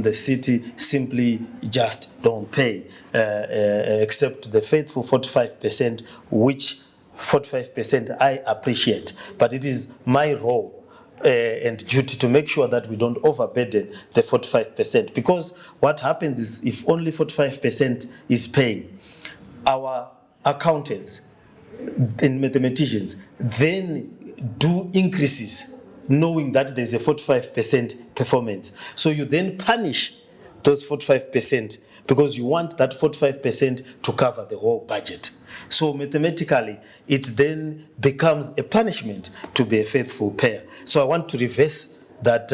the city simply just don't pay, except the faithful 45%, which 45% I appreciate. But it is my role and duty to make sure that we don't overburden the 45%. Because what happens is, if only 45% is paying, our accountants and mathematicians then do increases, knowing that there's a 45% performance. So you then punish those 45%, because you want that 45% to cover the whole budget. So mathematically, it then becomes a punishment to be a faithful payer. So I want to reverse that.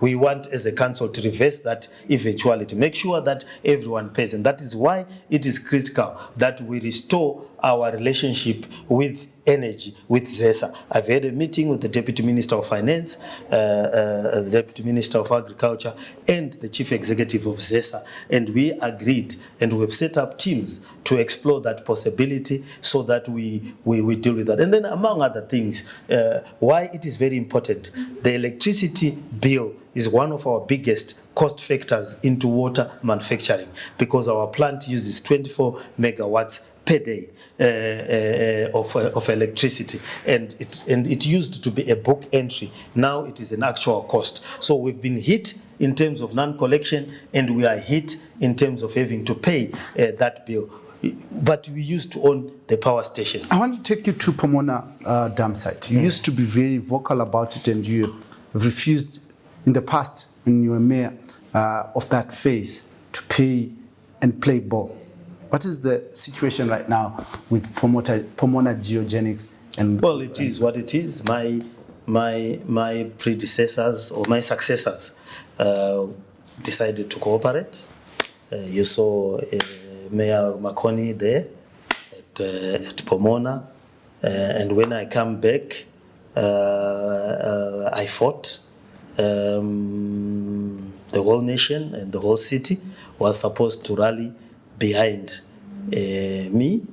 We want as a council to reverse that eventuality, make sure that everyone pays. And that is why it is critical that we restore our relationship with energy, with ZESA. I've had a meeting with the Deputy Minister of Finance, the Deputy Minister of Agriculture, and the Chief Executive of ZESA, and we agreed, and we've set up teams to explore that possibility so that we deal with that. And then among other things, why it is very important, the electricity bill is one of our biggest cost factors into water manufacturing, because our plant uses 24 megawatts per day of electricity, and it used to be a book entry. Now it is an actual cost. So we've been hit in terms of non-collection, and we are hit in terms of having to pay that bill. But we used to own the power station. I want to take you to Pomona dam site. You used to be very vocal about it, and you refused in the past, when you were mayor of that phase, to pay and play ball. What is the situation right now with Pomona Geogenics? And well, it is what it is. My predecessors or my successors decided to cooperate. You saw Mayor Makoni there at Pomona, and when I come back, I fought. The whole nation and the whole city was supposed to rally behind me.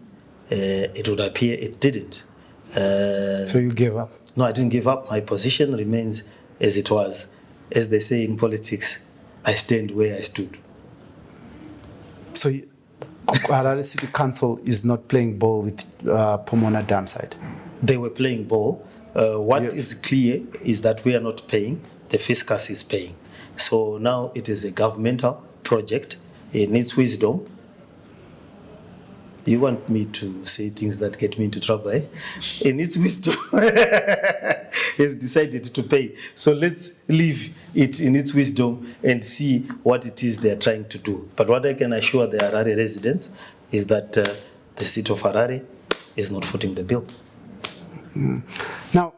It would appear it didn't. So you gave up? No, I didn't give up. My position remains as it was. As they say in politics, I stand where I stood. So Harare City Council is not playing ball with Pomona dam site? They were playing ball. What is clear is that we are not paying. The fiscus is paying. So now it is a governmental project. It needs wisdom. You want me to say things that get me into trouble, eh? It needs wisdom. It's decided to pay. So let's leave it in its wisdom and see what it is they're trying to do. But what I can assure the Harare residents is that the city of Harare is not footing the bill. Now,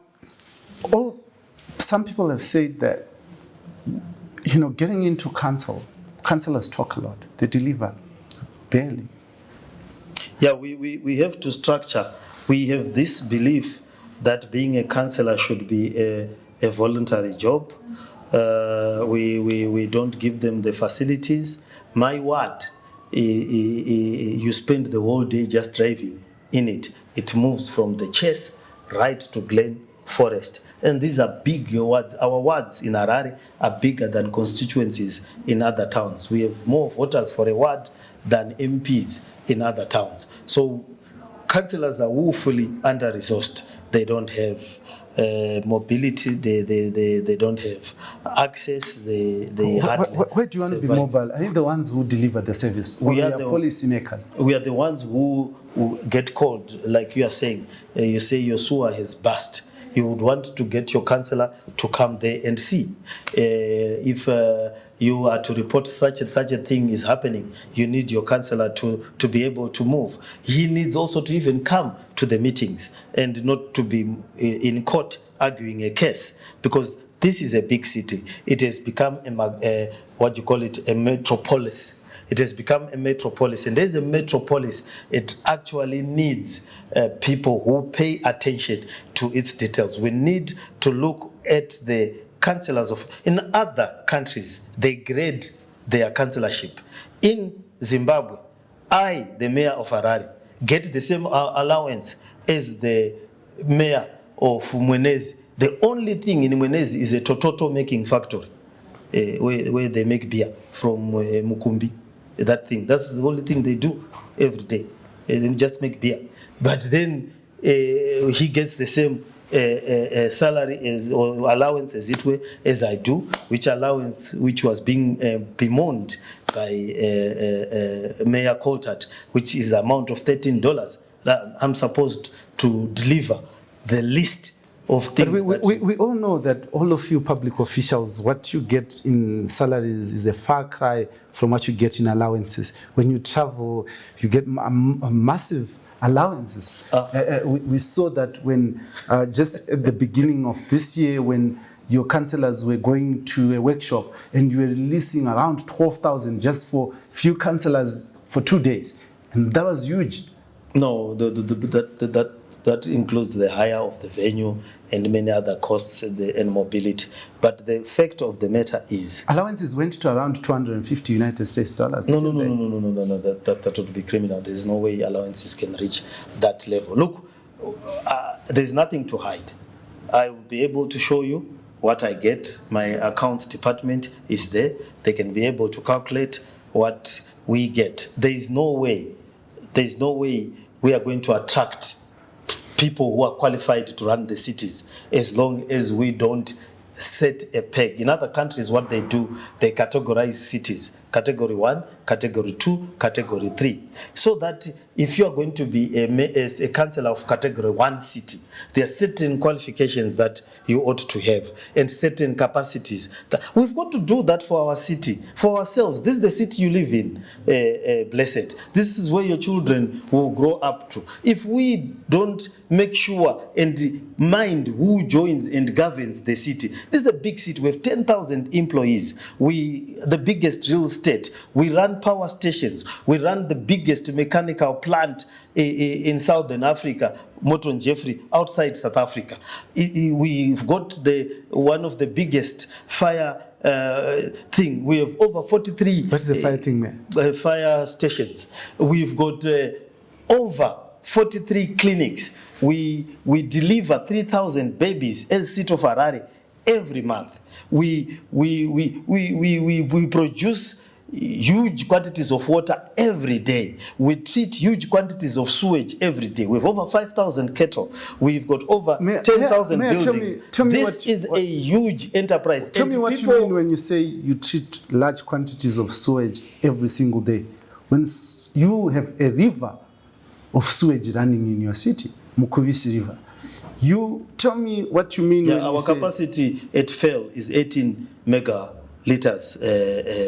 some people have said that, getting into councillors talk a lot, they deliver barely. Yeah, we have to structure. We have this belief that being a councillor should be a voluntary job. We don't give them the facilities. My ward, you spend the whole day just driving in it. It moves from the Chase right to Glen Forest. And these are big wards. Our wards in Harare are bigger than constituencies in other towns. We have more voters for a ward than MPs in other towns. So councillors are woefully under-resourced. They don't have mobility, they don't have access, they hardly Where do you want to be mobile? Are you the ones who deliver the service? Or we are the policy makers? We are the ones who get called, like you are saying. You say your sewer has burst. You would want to get your councillor to come there and see. If you are to report such and such a thing is happening, you need your councillor to be able to move. He needs also to even come to the meetings and not to be in court arguing a case, because this is a big city. It has become a metropolis. It has become a metropolis, and as a metropolis, it actually needs people who pay attention to its details. We need to look at the councillors in other countries. They grade their councillorship. In Zimbabwe, I, the mayor of Harare, get the same allowance as the mayor of Mwenezi. The only thing in Mwenezi is a tototo making factory, where they make beer from Mukumbi. That thing. That's the only thing they do every day. They just make beer. But then he gets the same salary or allowance, as it were, as I do, which was being bemoaned by Mayor Coltart, which is the amount of $13 that I'm supposed to deliver the least of things. But we all know that all of you public officials, what you get in salaries is a far cry from what you get in allowances. When you travel, you get massive allowances. We saw that when just at the beginning of this year, when your councillors were going to a workshop and you were releasing around 12,000 just for few councillors for 2 days. And that was huge. No, that includes the hire of the venue and many other costs and mobility. But the fact of the matter is... Allowances went to around 250 United States dollars. No, that would be criminal. There's no way allowances can reach that level. Look, there's nothing to hide. I will be able to show you what I get. My accounts department is there. They can be able to calculate what we get. There's no way we are going to attract people who are qualified to run the cities as long as we don't set a peg. In other countries, what they do, they categorize cities. Category 1, Category 2, Category 3. So that if you are going to be a councillor of Category 1 city, there are certain qualifications that you ought to have and certain capacities. We've got to do that for our city, for ourselves. This is the city you live in, blessed. This is where your children will grow up to. If we don't make sure and mind who joins and governs the city, this is a big city. We have 10,000 employees. The biggest real estate. We run power stations. We run the biggest mechanical plant in Southern Africa, Morton Jeffrey, outside South Africa. We've got one of the biggest fire thing. We have over 43. What is the fire thing, man? Fire stations. We've got over 43 clinics. We deliver 3,000 babies as City of Harare every month. We produce huge quantities of water every day. We treat huge quantities of sewage every day. We have over 5,000 cattle. We've got over 10,000 buildings. Tell me this is a huge enterprise. Tell me what you mean when you say you treat large quantities of sewage every single day. When you have a river of sewage running in your city, Mukuvisi River. You tell me what you mean when our capacity at FEL is 18 megaliters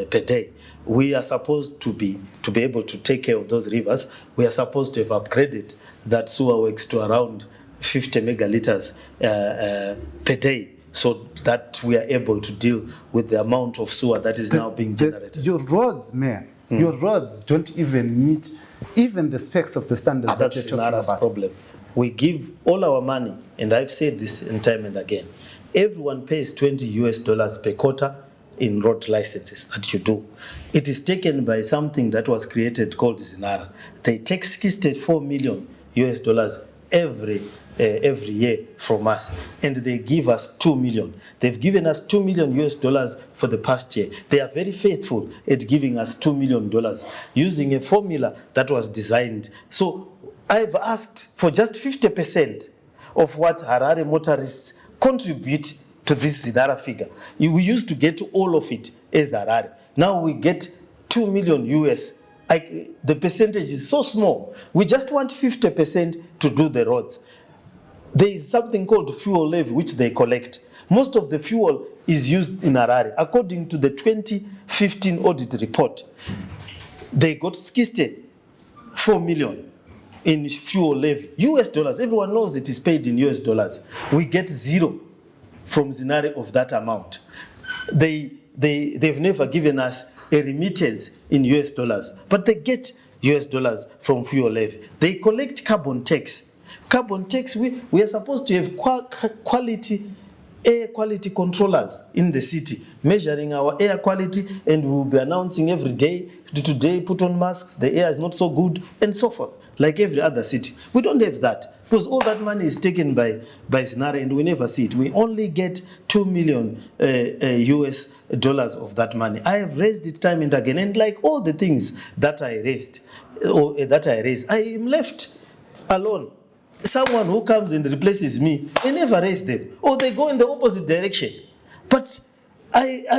per day. We are supposed to be able to take care of those rivers. We are supposed to have upgraded that sewer works to around 50 megaliters per day, so that we are able to deal with the amount of sewer that is now being generated. Your roads, Mayor, your roads don't even meet even the specs of the standards that you're talking about. That's problem. We give all our money, and I've said this in time and again, everyone pays $20 per quarter in road licenses that you do. It is taken by something that was created called ZINARA. They take $64 million every year from us, and they give us $2 million. They've given us $2 million for the past year. They are very faithful at giving us $2 million using a formula that was designed. So I've asked for just 50% of what Harare motorists contribute to this ZINARA figure. We used to get all of it as Harare. Now we get $2 million. The percentage is so small. We just want 50% to do the roads. There is something called fuel levy which they collect. Most of the fuel is used in Harare. According to the 2015 audit report, they got 64 million in fuel levy. US dollars, everyone knows it is paid in US dollars. We get zero from ZINARA of that amount. They've never given us a remittance in US dollars, but they get US dollars from fuel levy. They collect carbon tax. Carbon tax, we are supposed to have air quality controllers in the city, measuring our air quality, and we will be announcing every day, today put on masks, the air is not so good, and so forth, like every other city. We don't have that, because all that money is taken by ZINARA, and we never see it. We only get $2 million US dollars of that money. I have raised it time and again, and like all the things that I raised, I am left alone. Someone who comes and replaces me, they never raise them, or they go in the opposite direction. But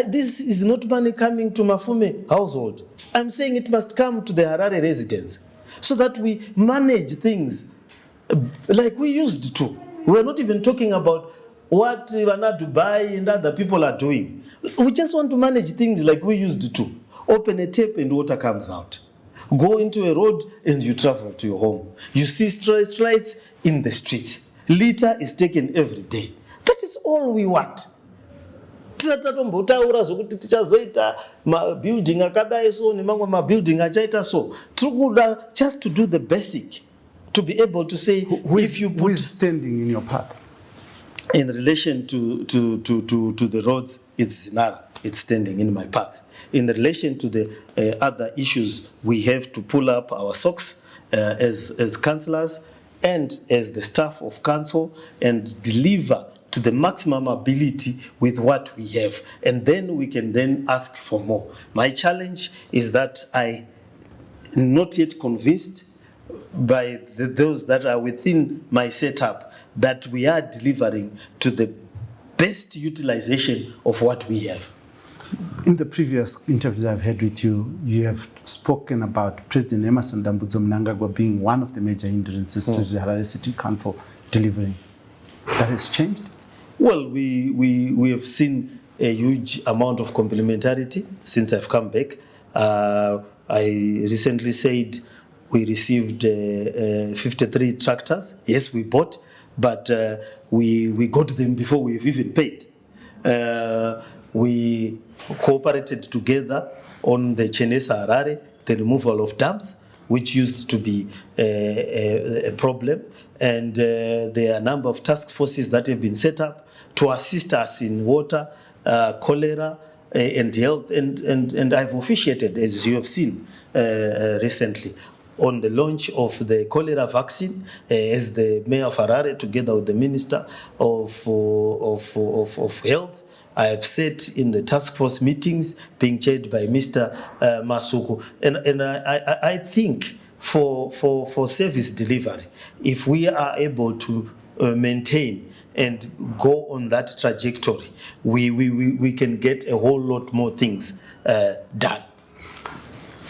this is not money coming to Mafume household. I'm saying it must come to the Harare residents, so that we manage things like we used to. We're not even talking about what Ivana Dubai and other people are doing. We just want to manage things like we used to. Open a tap and water comes out. Go into a road and you travel to your home. You see strikes in the streets. Litter is taken every day. That is all we want. Tisatombotaura zokuti tichazoita building akadai so nemamwe building achaita so. Trukuda just to do the basic, to be able to say who is standing in your path? In relation to the roads, it's Zinara. It's standing in my path. In relation to the other issues, we have to pull up our socks as councillors and as the staff of council and deliver to the maximum ability with what we have. And then we can then ask for more. My challenge is that I'm not yet convinced by those that are within my setup that we are delivering to the best utilization of what we have. In the previous interviews I've had with you, you have spoken about President Emerson Dambudzo Mnangagwa being one of the major hindrances to the Harare City Council delivering. That has changed? Well, we have seen a huge amount of complementarity since I've come back. I recently said we received 53 tractors. Yes, we bought, but we got them before we've even paid. We cooperated together on the Chenesa Harare, the removal of dams, which used to be a problem. And there are a number of task forces that have been set up to assist us in water, cholera, and health. And I've officiated, as you have seen recently, on the launch of the cholera vaccine as the mayor of Harare, together with the minister of health. I have sat in the task force meetings being chaired by Mr. Masuku. And I think for service delivery, if we are able to maintain and go on that trajectory, we can get a whole lot more things done.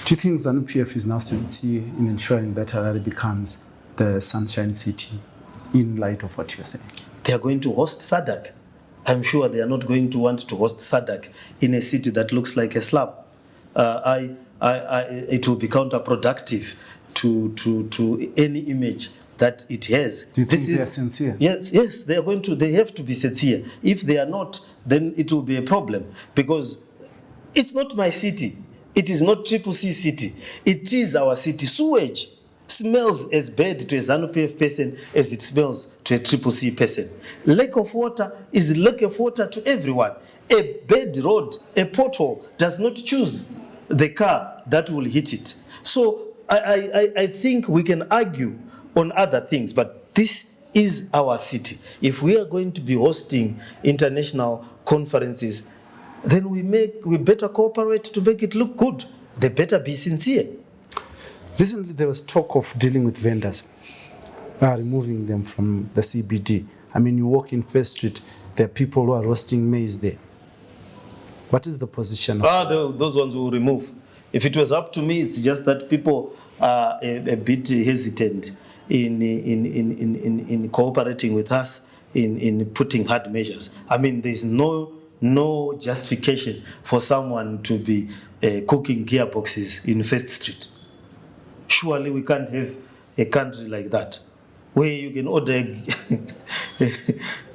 Do you think ZAN-PF is now sincere in ensuring that Harare becomes the Sunshine City in light of what you're saying? They are going to host SADC. I'm sure they are not going to want to host SADC in a city that looks like a slum. It will be counterproductive to any image that it has. Do you think they are sincere? Yes, they are going to. They have to be sincere. If they are not, then it will be a problem, because it's not my city. It is not CCC city. It is our city. Sewage smells as bad to a ZAN-PF person as it smells to a CCC person. Lack of water is lack of water to everyone. A bad road, a pothole, does not choose the car that will hit it. So I think we can argue on other things, but this is our city. If we are going to be hosting international conferences, then we better cooperate to make it look good. They better be sincere. Recently, there was talk of dealing with vendors, removing them from the CBD. I mean, you walk in First Street, there are people who are roasting maize there. What is the position? Those ones will remove. If it was up to me, it's just that people are a bit hesitant in cooperating with us in putting hard measures. I mean, there's no justification for someone to be cooking gearboxes in First Street. Surely we can't have a country like that where you can order.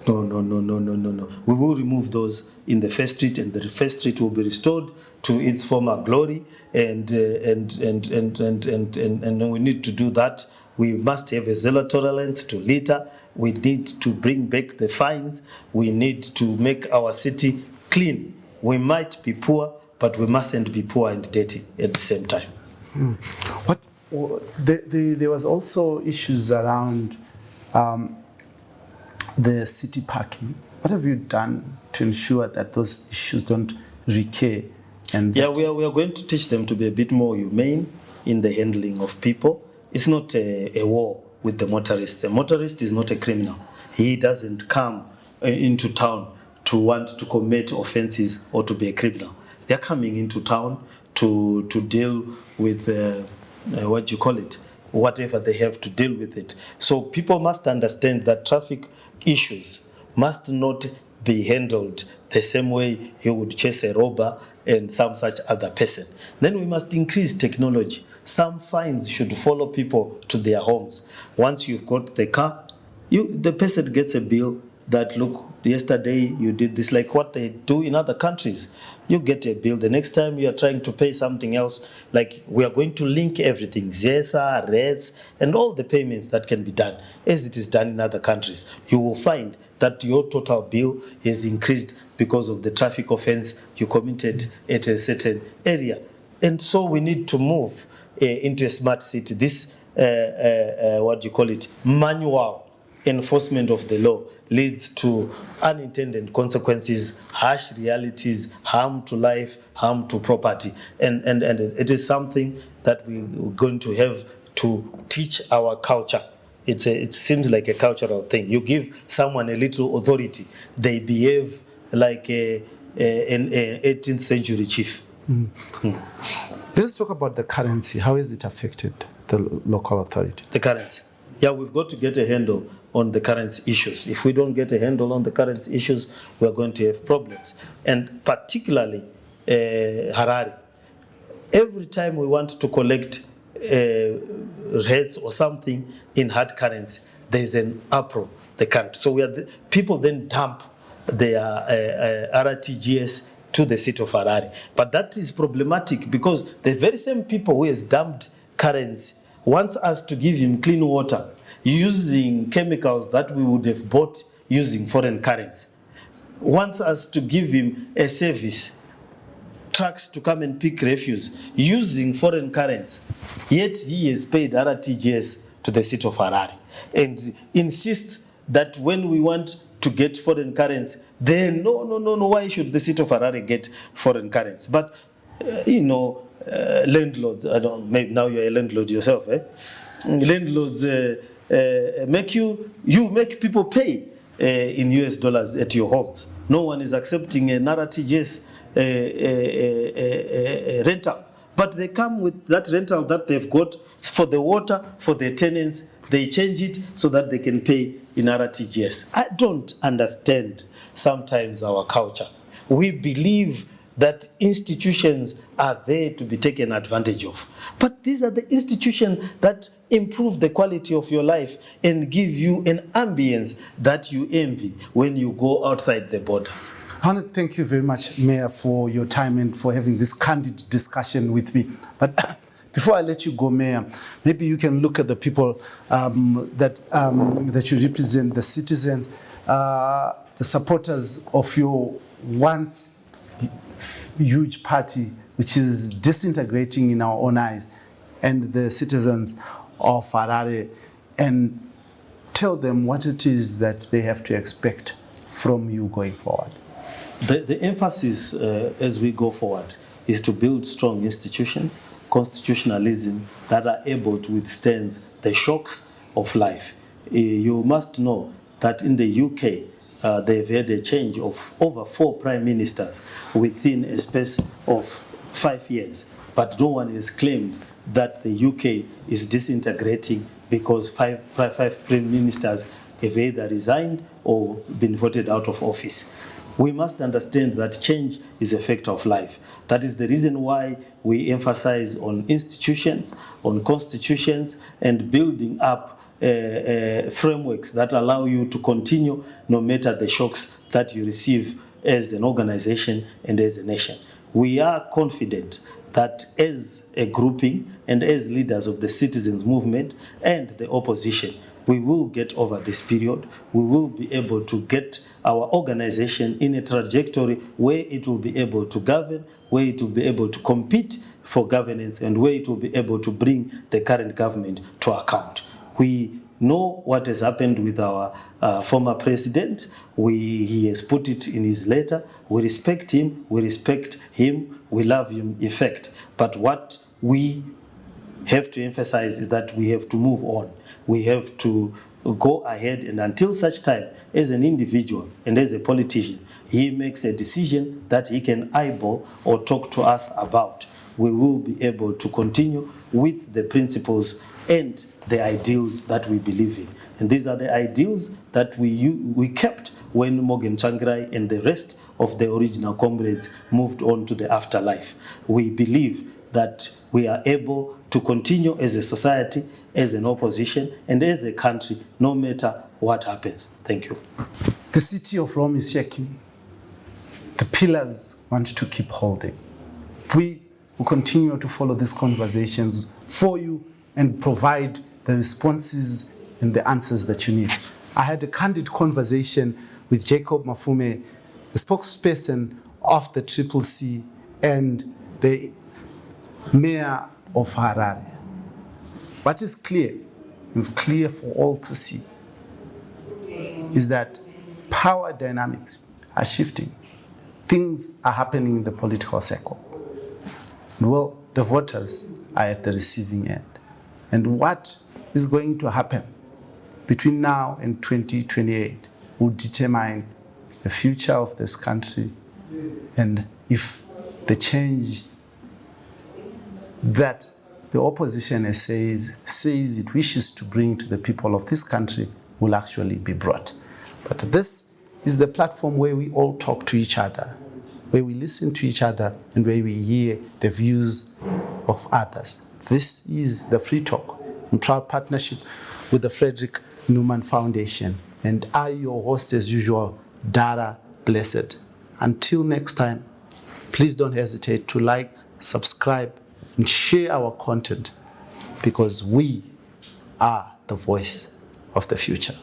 No. We will remove those in the First Street, and the First Street will be restored to its former glory. And we need to do that. We must have a zero tolerance to litter. We need to bring back the fines. We need to make our city clean. We might be poor, but we mustn't be poor and dirty at the same time. There was also issues around the city parking. What have you done to ensure that those issues don't recur? We are going to teach them to be a bit more humane in the handling of people. It's not a war with the motorist. A motorist is not a criminal. He doesn't come into town to want to commit offenses or to be a criminal. They're coming into town to deal with whatever they have to deal with it. So people must understand that traffic issues must not be handled the same way you would chase a robber and some such other person. Then we must increase technology. Some fines should follow people to their homes. Once you've got the car, the person gets a bill that, look, yesterday you did this, like what they do in other countries. You get a bill. The next time you are trying to pay something else, like we are going to link everything, ZESA, REDS, and all the payments that can be done, as it is done in other countries. You will find that your total bill is increased because of the traffic offense you committed at a certain area. And so we need to move into a smart city. This, manual enforcement of the law leads to unintended consequences, harsh realities, harm to life, harm to property. And it is something that we're going to have to teach our culture. It seems like a cultural thing. You give someone a little authority, they behave like an 18th century chief. Let's talk about the currency. How has it affected the local authority? The currency. Yeah, we've got to get a handle on the currency issues. If we don't get a handle on the currency issues, we are going to have problems. And particularly Harare. Every time we want to collect rates or something in hard currency, there's an uproar the country. So people then dump their RTGS to the city of Harare. But that is problematic because the very same people who has dumped currency wants us to give him clean water using chemicals that we would have bought using foreign currency. Wants us to give him a service, trucks to come and pick refuse using foreign currency. Yet he has paid RTGS to the city of Harare and insists that when we want to get foreign currency, then no, why should the city of Harare get foreign currency? But, landlords, maybe now you're a landlord yourself, landlords make people pay in US dollars at your homes. No one is accepting an RTGS rental, but they come with that rental that they've got for the water, for the tenants. They change it so that they can pay in RTGS. I don't understand sometimes our culture. We believe that institutions are there to be taken advantage of. But these are the institutions that improve the quality of your life and give you an ambience that you envy when you go outside the borders. I want to thank you very much, Mayor, for your time and for having this candid discussion with me. But before I let you go, Mayor, maybe you can look at the people that you represent, the citizens, the supporters of your once huge party, which is disintegrating in our own eyes, and the citizens of Harare, and tell them what it is that they have to expect from you going forward. The emphasis as we go forward is to build strong institutions, constitutionalism that are able to withstand the shocks of life. You must know that in the UK, they've had a change of over 4 prime ministers within a space of 5 years. But no one has claimed that the UK is disintegrating because five prime ministers have either resigned or been voted out of office. We must understand that change is a fact of life. That is the reason why we emphasize on institutions, on constitutions, and building up frameworks that allow you to continue no matter the shocks that you receive as an organization and as a nation. We are confident that as a grouping and as leaders of the citizens movement and the opposition, we will get over this period. We will be able to get our organization in a trajectory where it will be able to govern, where it will be able to compete for governance, and where it will be able to bring the current government to account. We know what has happened with our former president. He has put it in his letter. We respect him, we love him, effect. But what we have to emphasize is that we have to move on. We have to go ahead, and until such time, as an individual and as a politician, he makes a decision that he can eyeball or talk to us about, we will be able to continue with the principles and the ideals that we believe in. And these are the ideals that we kept when Morgan Tsvangirai and the rest of the original comrades moved on to the afterlife. We believe that we are able to continue as a society, as an opposition, and as a country, no matter what happens. Thank you. The city of Rome is shaking. The pillars want to keep holding. We will continue to follow these conversations for you and provide the responses and the answers that you need. I had a candid conversation with Jacob Mafume, the spokesperson of the CCC and the mayor of Harare. What is clear, it's clear for all to see, is that power dynamics are shifting. Things are happening in the political circle. Well, the voters are at the receiving end. And what is going to happen between now and 2028 will determine the future of this country and if the change that the opposition says it wishes to bring to the people of this country will actually be brought. But this is the platform where we all talk to each other, where we listen to each other, and where we hear the views of others. This is the Free Talk in proud partnership with the Frederick Newman Foundation. And I, your host as usual, Dara Blessed. Until next time, please don't hesitate to like, subscribe, and share our content, because we are the voice of the future.